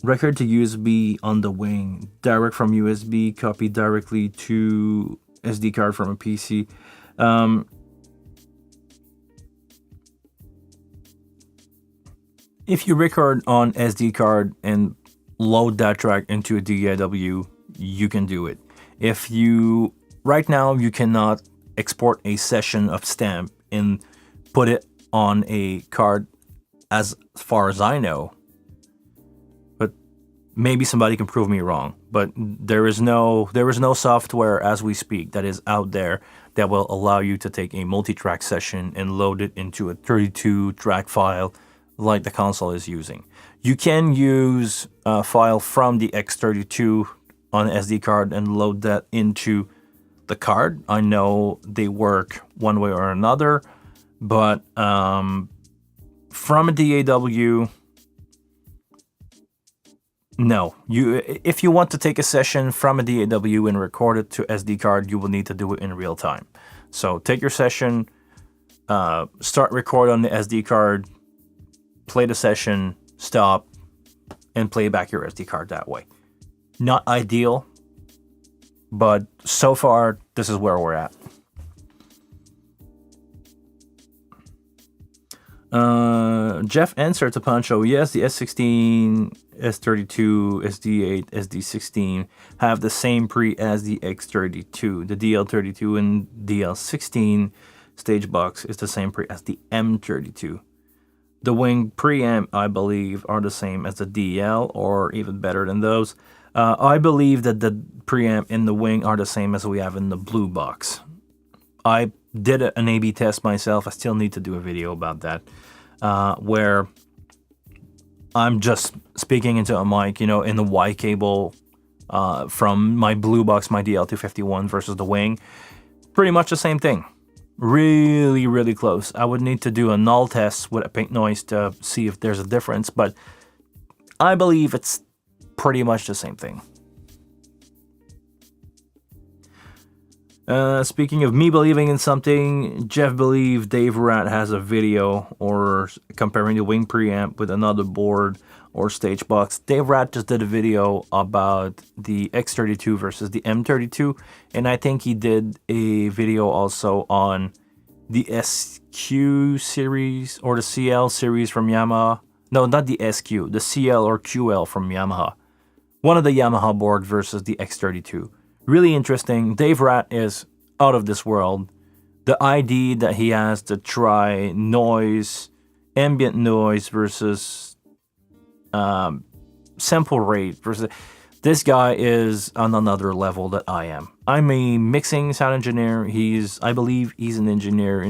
Record to USB on the wing. Direct from USB. Copy directly to SD card from a PC. If you record on SD card and load that track into a DAW, you can do it. If you right now you cannot export a session of stamp and put it on a card, as far as I know. But maybe somebody can prove me wrong. But there is no software as we speak that is out there that will allow you to take a multi-track session and load it into a 32 track file like the console is using. You can use a file from the X32 on an SD card and load that into the card. I know they work one way or another, but from a DAW, no. If you want to take a session from a DAW and record it to SD card, you will need to do it in real time. So take your session, start record on the SD card, play the session, stop, and play back your SD card that way. Not ideal, but so far, this is where we're at. Jeff answered to Pancho, yes, the S16, S32, SD8, SD16 have the same pre as the X32. The DL32 and DL16 stage box is the same pre as the M32. The wing preamp, I believe, are the same as the DL, or even better than those. I believe that the preamp and the wing are the same as we have in the blue box. I did an A/B test myself. I still need to do a video about that, where I'm just speaking into a mic, in the Y cable from my blue box, my DL251 versus the wing. Pretty much the same thing. Really, really close. I would need to do a null test with a pink noise to see if there's a difference, but I believe it's pretty much the same thing. Speaking of me believing in something, Jeff believed Dave Rat has a video or comparing the wing preamp with another board or stage box. Dave Rat just did a video about the X32 versus the M32, and I think he did a video also on the SQ series or the CL series from Yamaha. No, not the SQ, the CL or QL from Yamaha. One of the Yamaha board versus the X32. Really interesting. Dave Rat is out of this world. The ID that he has to try noise, ambient noise versus sample rate versus... This guy is on another level that I am. I'm a mixing sound engineer. I believe he's an engineer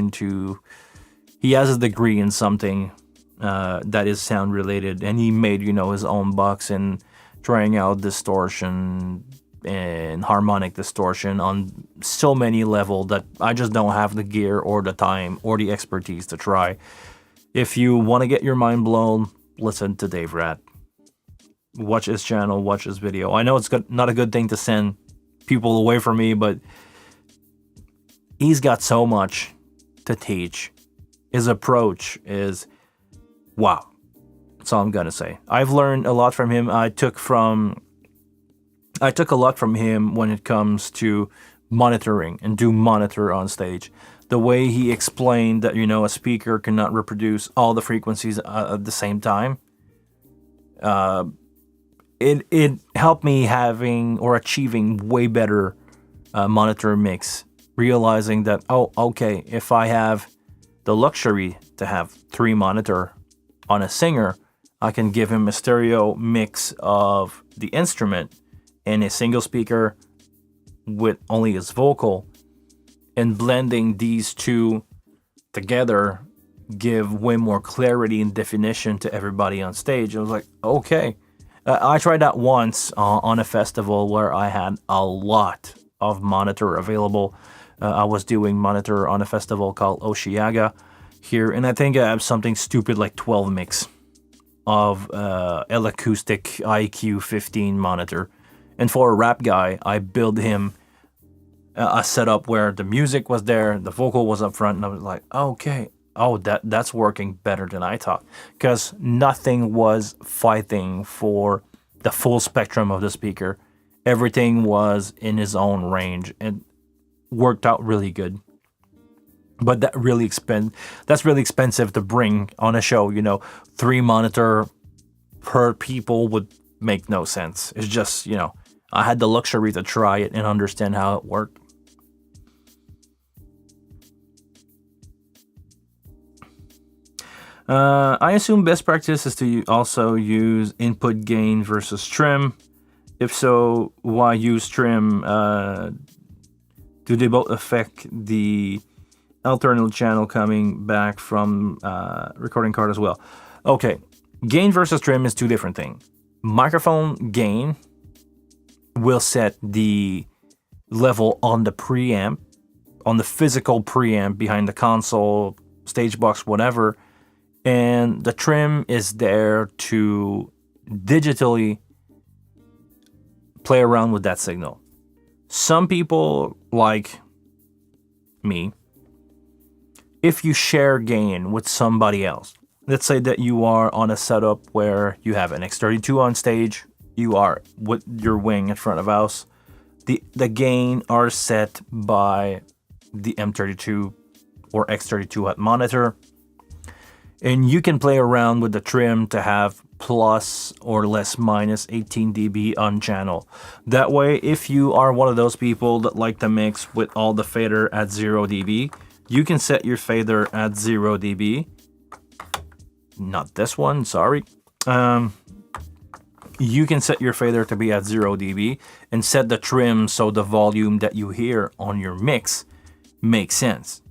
he has a degree in something that is sound related, and he made, his own box and trying out distortion and harmonic distortion on so many levels that I just don't have the gear or the time or the expertise to try. If you want to get your mind blown, listen to Dave Rat. Watch his channel, watch his video. I know it's not a good thing to send people away from me, but he's got so much to teach. His approach is wow. That's all I'm gonna say. I've learned a lot from him. I took a lot from him when it comes to monitoring and do monitor on stage. The way he explained that, a speaker cannot reproduce all the frequencies at the same time. It helped me having or achieving way better monitor mix realizing that, oh, okay, if I have the luxury to have 3 monitor on a singer, I can give him a stereo mix of the instrument and a single speaker with only his vocal, and blending these two together give way more clarity and definition to everybody on stage. I was like, okay. I tried that once on a festival where I had a lot of monitor available. I was doing monitor on a festival called Oshiaga here, and I think I have something stupid like 12 mix of L-Acoustic IQ 15 monitor. And for a rap guy, I built him a setup where the music was there, the vocal was up front, and I was like, okay, oh, that's working better than I thought. Because nothing was fighting for the full spectrum of the speaker. Everything was in his own range and worked out really good. But that's really expensive to bring on a show. 3 monitor per people would make no sense. It's just, I had the luxury to try it and understand how it worked. I assume best practice is to also use input gain versus trim. If so, why use trim? Do they both affect the alternate channel coming back from recording card as well? Okay, gain versus trim is 2 different things. Microphone gain will set the level on the preamp, on the physical preamp behind the console, stage box, whatever. And the trim is there to digitally play around with that signal. Some people, like me, if you share gain with somebody else, let's say that you are on a setup where you have an X32 on stage, you are with your wing in front of house, the gain are set by the M32 or X32 at monitor. And you can play around with the trim to have plus or less minus 18 dB on channel. That way, if you are one of those people that like to mix with all the fader at 0 dB, you can set your fader at 0 dB. Not this one, sorry. You can set your fader to be at 0 dB and set the trim so the volume that you hear on your mix makes sense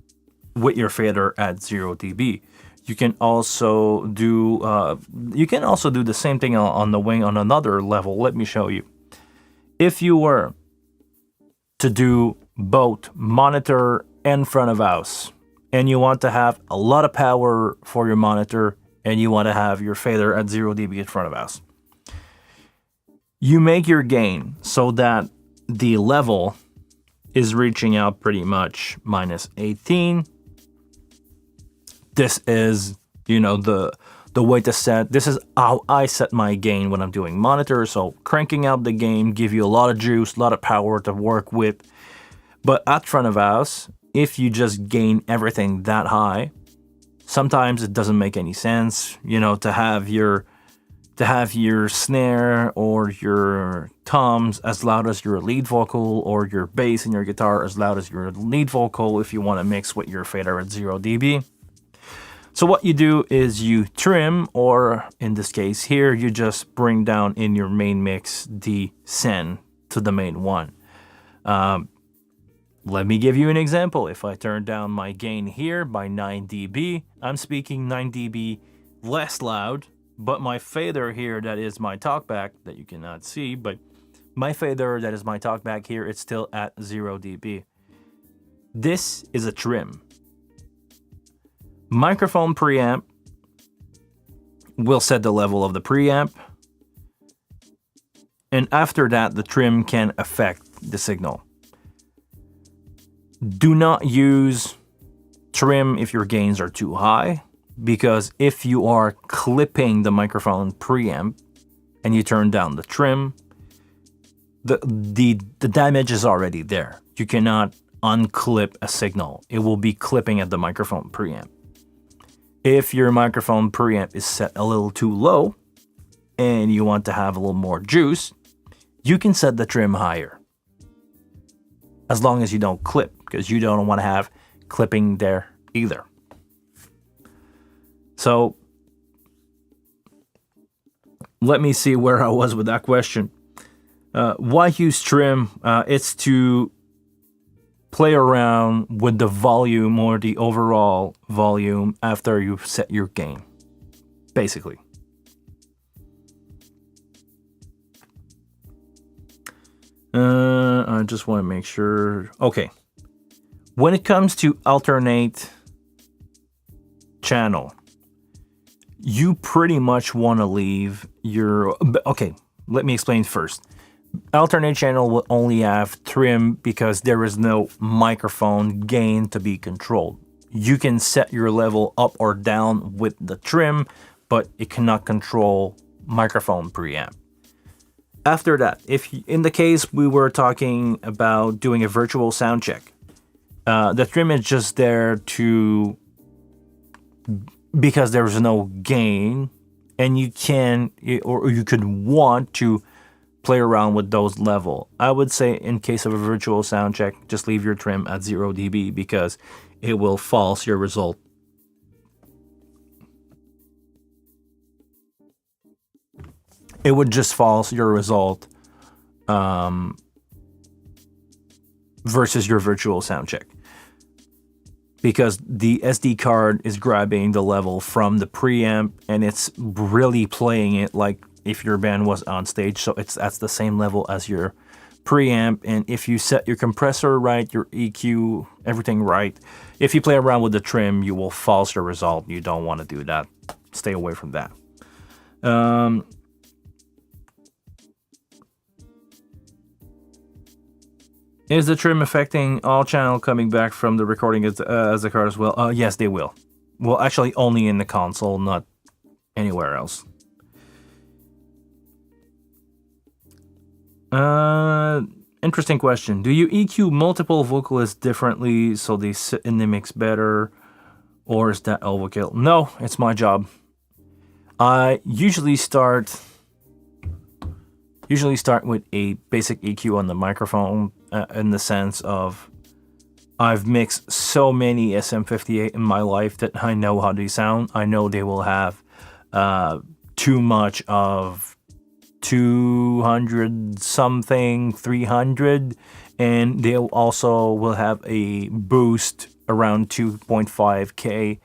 with your fader at 0 dB. You can also do the same thing on the wing on another level. Let me show you. If you were to do both monitor and front of house, and you want to have a lot of power for your monitor, and you want to have your fader at 0 dB in front of house, you make your gain so that the level is reaching out pretty much minus 18. This is, the way to set. This is how I set my gain when I'm doing monitor. So cranking out the gain give you a lot of juice, a lot of power to work with. But at front of house, if you just gain everything that high, sometimes it doesn't make any sense, to have your snare or your toms as loud as your lead vocal, or your bass and your guitar as loud as your lead vocal if you want to mix with your fader at 0 dB. So what you do is you trim, or in this case here, you just bring down in your main mix the send to the main one. Let me give you an example. If I turn down my gain here by 9 dB, I'm speaking 9 dB less loud, but my fader here, that is my talkback, that you cannot see, but my fader, that is my talkback here, it's still at 0 dB. This is a trim. Microphone preamp will set the level of the preamp, and after that, the trim can affect the signal. Do not use trim if your gains are too high, because if you are clipping the microphone preamp and you turn down the trim, the damage is already there. You cannot unclip a signal. It will be clipping at the microphone preamp. If your microphone preamp is set a little too low and you want to have a little more juice, you can set the trim higher. as long as you don't clip, because you don't want to have clipping there either. So let me see where I was with that question. Why use trim? It's to play around with the volume or the overall volume after you've set your gain, basically. I just want to make sure. Okay. When it comes to alternate channel, you pretty much want to leave your... Okay, let me explain first. Alternate channel will only have trim because there is no microphone gain to be controlled. You can set your level up or down with the trim, but it cannot control microphone preamp. After that, if in the case we were talking about doing a virtual sound check, the trim is just there to... because there's no gain, and you can, or you could want to play around with those level. I would say in case of a virtual sound check, just leave your trim at 0 dB because it will false your result. It would just false your result versus your virtual sound check. Because the SD card is grabbing the level from the preamp and it's really playing it like if your band was on stage. So that's the same level as your preamp. And if you set your compressor right, your EQ, everything right, if you play around with the trim, you will false your result. You don't want to do that. Stay away from that. Is the trim affecting all channel coming back from the recording as the card as well? Yes, they will. Well, actually only in the console, not anywhere else. Interesting question. Do you EQ multiple vocalists differently so they sit in the mix better? Or is that overkill? No, it's my job. I usually start with a basic EQ on the microphone in the sense of I've mixed so many SM58 in my life that I know how they sound. I know they will have too much of 200 something, 300, and they also will have a boost around 2.5K.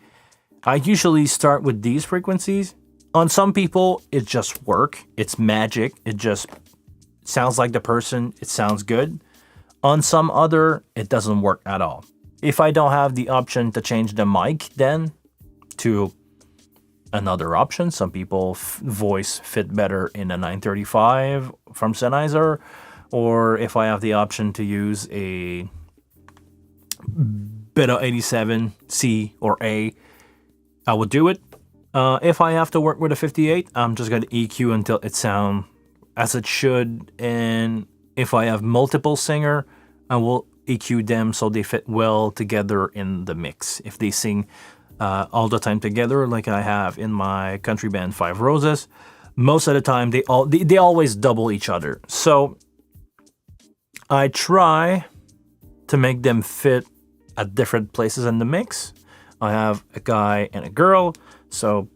I usually start with these frequencies. On some people, it just works. It's magic. It just sounds like the person. It sounds good. On some other, it doesn't work at all. If I don't have the option to change the mic then to another option, some people voice fit better in a 935 from Sennheiser, or if I have the option to use a Beta 87C or A, I would do it. If I have to work with a 58, I'm just going to EQ until it sounds as it should. And if I have multiple singer, I will EQ them so they fit well together in the mix. If they sing all the time together, like I have in my country band Five Roses, most of the time they always double each other. So I try to make them fit at different places in the mix. I have a guy and a girl, so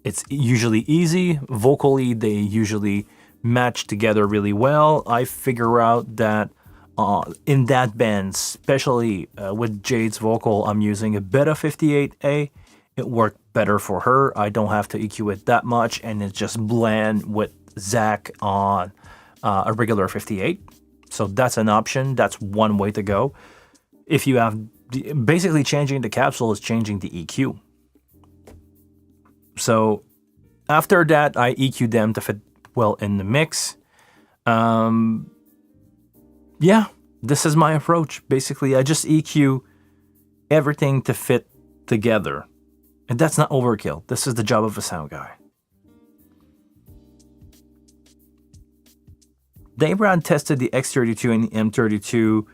it's usually easy. Vocally, they usually match together really well. I figure out that in that band, especially with Jade's vocal, I'm using a Beta 58A. It worked better for her. I don't have to EQ it that much, and it just blend with Zach on a regular 58. So that's an option. That's one way to go. If you have basically changing the capsule is changing the EQ. So after that, I EQ them to fit well in the mix. Yeah, this is my approach. Basically, I just EQ everything to fit together. And that's not overkill. This is the job of a sound guy. Dave Brown tested the X32 and the M32,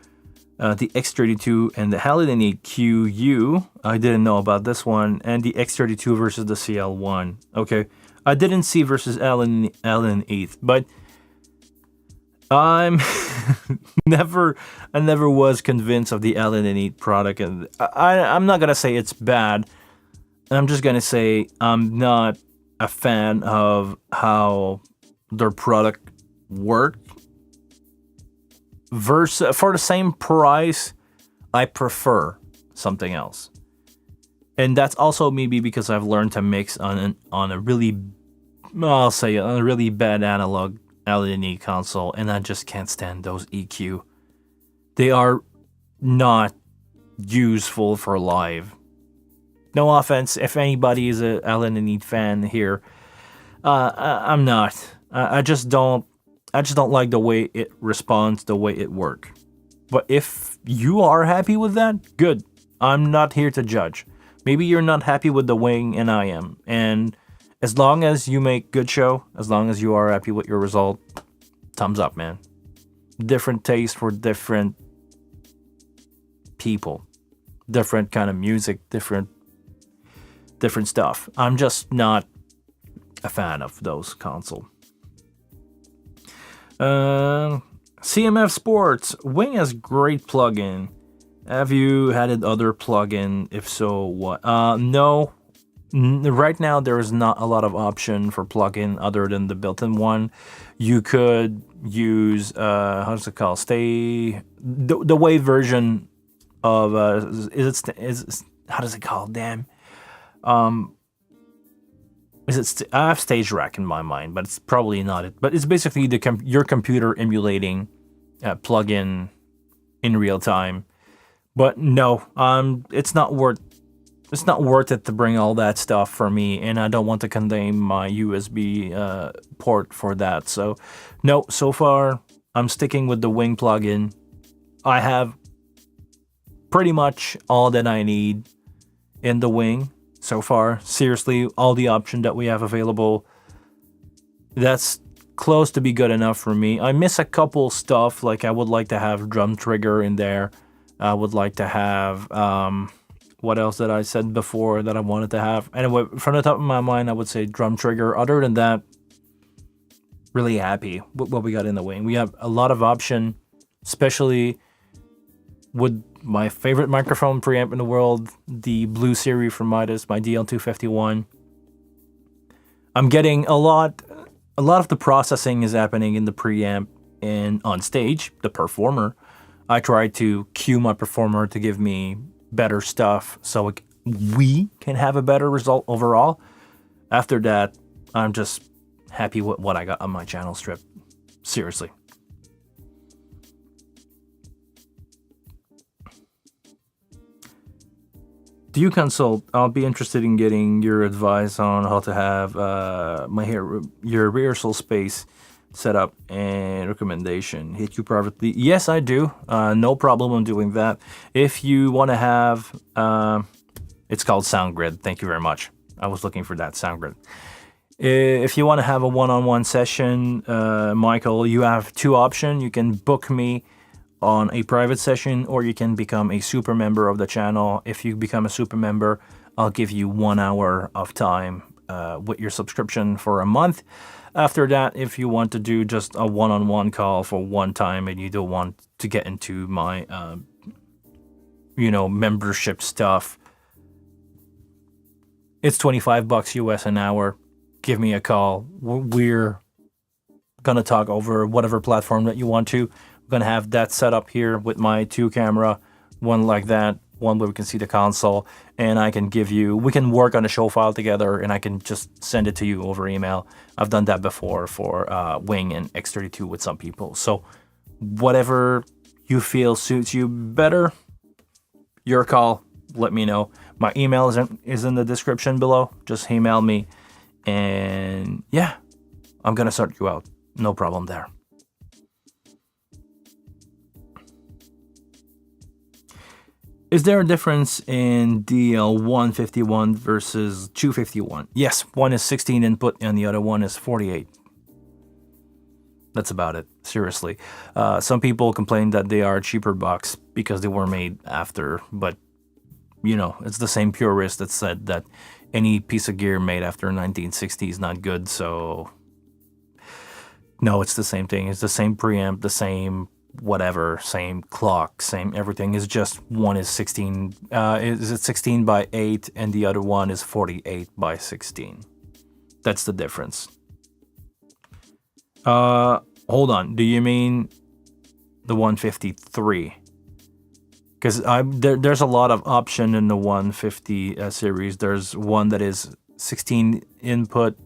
the X32 and the Halliday QU. I didn't know about this one. And the X32 versus the CL1. Okay. I didn't see versus Allen 8th, but I'm never, I never was convinced of the Ellen and Eat product, and I'm not gonna say it's bad. I'm just gonna say I'm not a fan of how their product worked. Versus for the same price, I prefer something else, and that's also maybe because I've learned to mix on a really, I'll say on a really bad analog LED console, and I just can't stand those EQ. They are not useful for live. No offense, if anybody is a Alan and Need fan here, I'm not. I just don't. I just don't like the way it responds, the way it works. But if you are happy with that, good. I'm not here to judge. Maybe you're not happy with the wing, and I am. And as long as you make good show, as long as you are happy with your result, thumbs up, man. Different taste for different people, different kind of music, different stuff. I'm just not a fan of those console. CMF Sports Wing has great plugin. Have you had other plugin? If so, what? No. Right now, there is not a lot of option for plugin other than the built-in one. You could use how's it called? The Wave version of is how does it called? Damn. I have Stage Rack in my mind, but it's probably not it. But it's basically your computer emulating plugin in real time. But no, it's not worth it to bring all that stuff for me, and I don't want to condemn my USB port for that. So, no, so far I'm sticking with the Wing plugin. I have pretty much all that I need in the Wing so far. Seriously, all the options that we have available, that's close to be good enough for me. I miss a couple stuff, like I would like to have drum trigger in there. I would like to have what else that I said before that I wanted to have. Anyway, from the top of my mind, I would say drum trigger. Other than that, really happy with what we got in the Wing. We have a lot of option, especially with my favorite microphone preamp in the world, the Blue Series from Midas, my DL251. I'm getting a lot of the processing is happening in the preamp and on stage, the performer. I try to cue my performer to give me better stuff so we can have a better result overall. After that, I'm just happy with what I got on my channel strip. Seriously. Do you consult? I'll be interested in getting your advice on how to have your rehearsal space set up and recommendation. Hit you privately. Yes, I do. No problem on doing that. If you want to have, it's called SoundGrid. Thank you very much. I was looking for that SoundGrid. If you want to have a one-on-one session, Michael, you have two options. You can book me on a private session, or you can become a super member of the channel. If you become a super member, I'll give you 1 hour of time with your subscription for a month. After that, if you want to do just a one-on-one call for one time and you don't want to get into my, membership stuff, it's $25 US an hour. Give me a call. We're gonna talk over whatever platform that you want to. I'm gonna have that set up here with my 2 camera, one like that, one where we can see the console, and we can work on a show file together, and I can just send it to you over email. I've done that before for Wing and X32 with some people. So whatever you feel suits you better, your call, let me know. My email is in the description below. Just email me, and yeah, I'm gonna sort you out. No problem there. Is there a difference in DL151 versus 251? Yes, one is 16 input and the other one is 48. That's about it, seriously. Some people complain that they are cheaper bucks because they were made after, but it's the same purist that said that any piece of gear made after 1960 is not good, so No, it's the same thing. It's the same preamp, the same whatever, same clock, same everything. It's just one is 16, is it 16 by 8 and the other one is 48 by 16. That's the difference. Hold on. Do you mean the 153? Because there's a lot of option in the 150 series. There's one that is 16 input.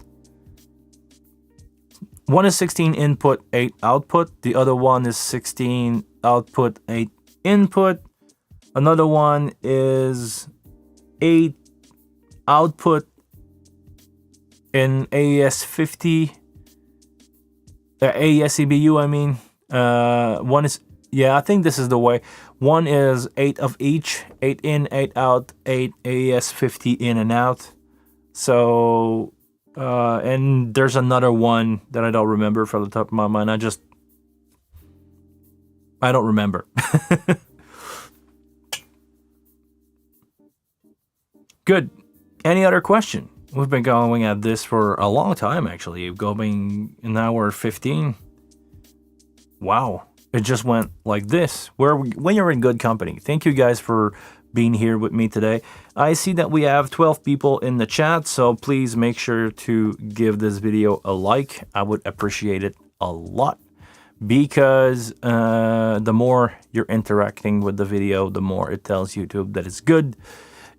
One is 16 input, 8 output. The other one is 16 output, 8 input. Another one is 8 output in AES50. AES-EBU, I mean. One is, yeah, I think this is the way. One is 8 of each, 8 in, 8 out, 8 AES50 in and out. So, and there's another one that I don't remember from the top of my mind. I don't remember. Good. Any other question? We've been going at this for a long time, actually. Going an hour 15. Wow. It just went like this. When you're in good company. Thank you guys for being here with me today. I see that we have 12 people in the chat, so please make sure to give this video a like. I would appreciate it a lot, because the more you're interacting with the video, the more it tells YouTube that it's good,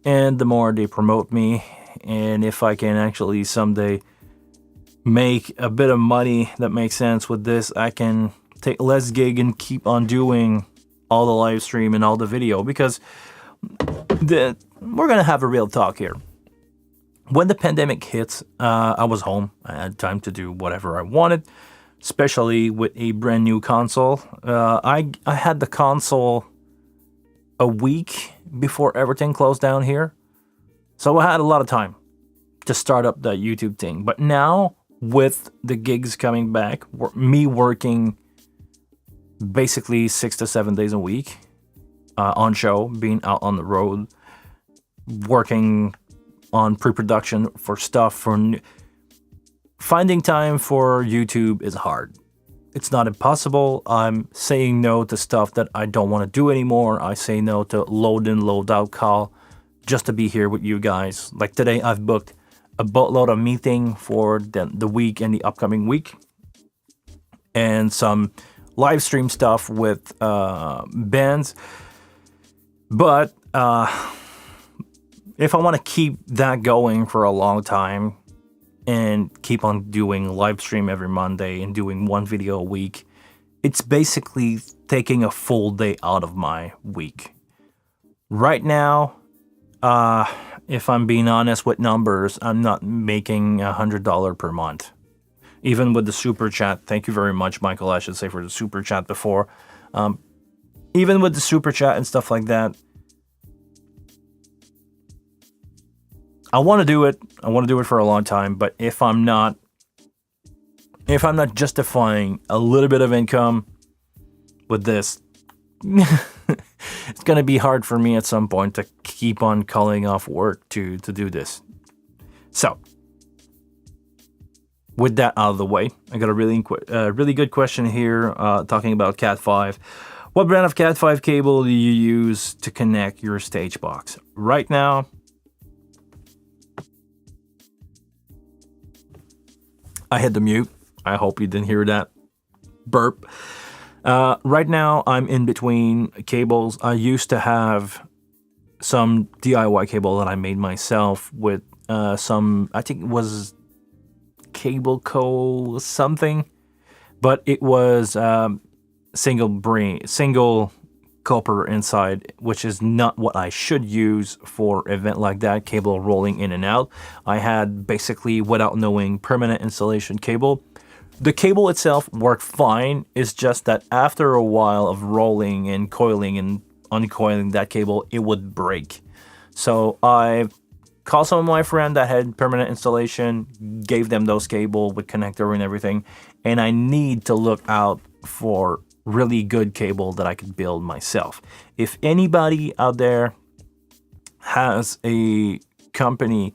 and the more they promote me. And if I can actually someday make a bit of money that makes sense with this, I can take less gig and keep on doing all the live stream and all the video, because we're gonna have a real talk here. When the pandemic hits, I was home. I had time to do whatever I wanted, especially with a brand new console. I had the console a week before everything closed down here, so I had a lot of time to start up the YouTube thing. But now, with the gigs coming back, me working basically 6 to 7 days a week on show, being out on the road, working on pre-production for stuff, finding time for YouTube is hard. It's not impossible. I'm saying no to stuff that I don't want to do anymore. I say no to load in, load out call just to be here with you guys. Like today, I've booked a boatload of meeting for the week and the upcoming week, and some live stream stuff with bands. But if I want to keep that going for a long time and keep on doing live stream every Monday and doing one video a week, it's basically taking a full day out of my week. Right now, if I'm being honest with numbers, I'm not making $100 per month. Even with the super chat, thank you very much, Michael, I should say, for the super chat before. Even with the super chat and stuff like that, I want to do it. I want to do it for a long time. But if I'm not justifying a little bit of income with this, it's gonna be hard for me at some point to keep on calling off work to do this. So, with that out of the way, I got a really good question here, talking about Cat 5. What brand of Cat 5 cable do you use to connect your stage box? Right now, I had the mute. I hope you didn't hear that burp. Right now, I'm in between cables. I used to have some DIY cable that I made myself with some, I think it was Cable Co. something, but it was single copper inside, which is not what I should use for event like that, cable rolling in and out. I had basically, without knowing, permanent installation cable. The cable itself worked fine. It's just that after a while of rolling and coiling and uncoiling that cable, it would break. So I called some of my friends that had permanent installation, gave them those cable with connector and everything, and I need to look out for really good cable that I could build myself. If anybody out there has a company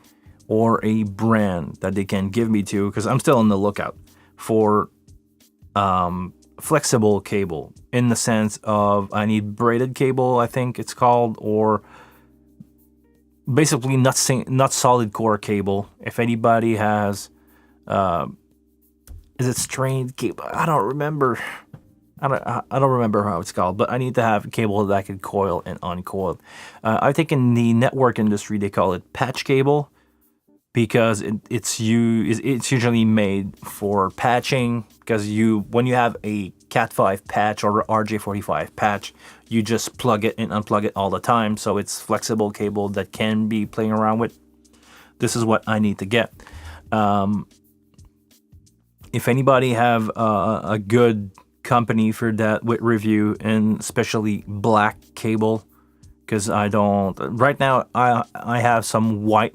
or a brand that they can give me to, because I'm still on the lookout for flexible cable, in the sense of I need braided cable, I think it's called, or basically not solid core cable. If anybody has, is it strained cable? I don't remember. I don't remember how it's called, but I need to have a cable that I can coil and uncoil. I think in the network industry they call it patch cable, because it's usually made for patching. Because when you have a Cat5 patch or RJ45 patch, you just plug it and unplug it all the time. So it's flexible cable that can be playing around with. This is what I need to get. If anybody have a good company for that with review, and especially black cable, because I don't right now. I have some white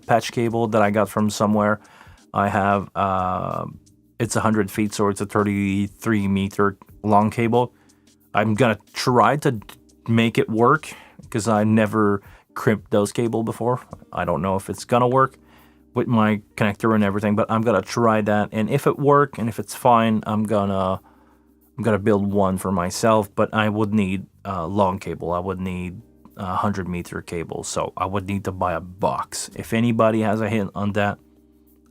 patch cable that I got from somewhere. I have it's 100 feet, so it's a 33-meter long cable. I'm gonna try to make it work, because I never crimped those cable before. I don't know if it's gonna work with my connector and everything, but I'm gonna try that, and if it works and if it's fine, I'm gonna build one for myself. But I would need long cable. I would need 100-meter cable, so I would need to buy a box. If anybody has a hint on that,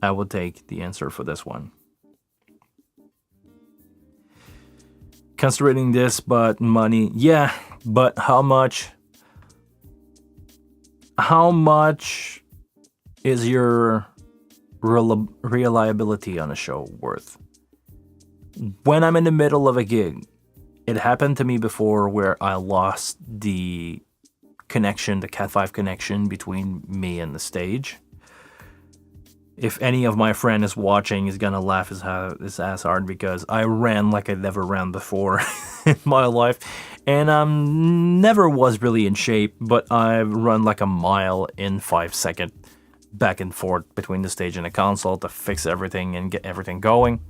I would take the answer for this one. Considering this, but money, yeah, but how much is your reliability on a show worth? When I'm in the middle of a gig, it happened to me before where I lost the connection, the Cat5 connection between me and the stage. If any of my friend is watching, he's gonna laugh his ass hard, because I ran like I never ran before in my life, and never was really in shape, but I've run like a mile in 5 seconds back and forth between the stage and the console to fix everything and get everything going.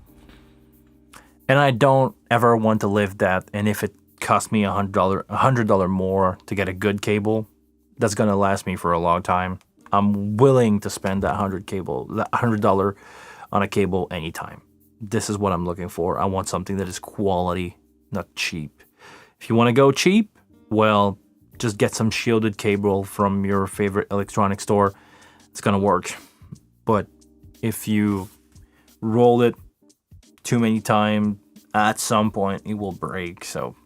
And I don't ever want to live that. And if it costs me $100 more to get a good cable, that's gonna last me for a long time. I'm willing to spend that $100 on a cable anytime. This is what I'm looking for. I want something that is quality, not cheap. If you want to go cheap, well, just get some shielded cable from your favorite electronic store. It's gonna work. But if you roll it too many times, at some point it will break. So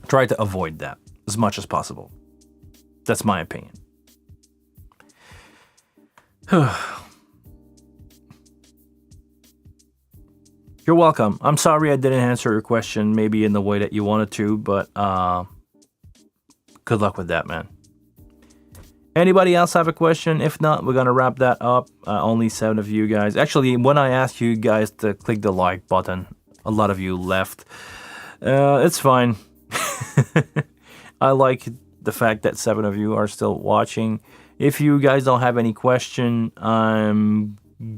try to avoid that as much as possible. That's my opinion. You're welcome. I'm sorry I didn't answer your question maybe in the way that you wanted to, but good luck with that, man. Anybody else have a question? If not, we're gonna wrap that up. Only 7 of you guys. Actually, when I asked you guys to click the like button, a lot of you left. It's fine. I like the fact that 7 of you are still watching. If you guys don't have any question, I'm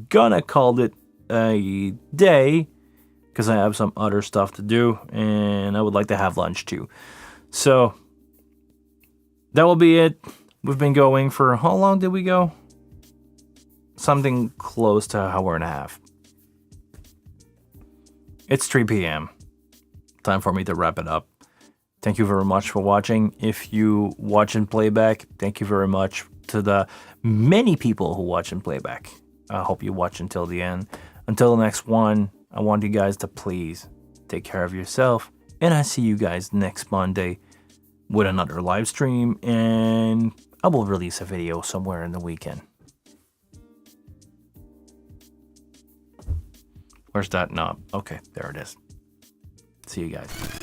gonna call it a day, because I have some other stuff to do, and I would like to have lunch too. So that will be it. We've been going for, how long did we go? Something close to an hour and a half. It's 3 p.m. Time for me to wrap it up. Thank you very much for watching. If you watch in playback, thank you very much to the many people who watch in playback. I hope you watch until the end. Until the next one, I want you guys to please take care of yourself, and I see you guys next Monday with another live stream, and I will release a video somewhere in the weekend. Where's that knob? Okay, there it is. See you guys.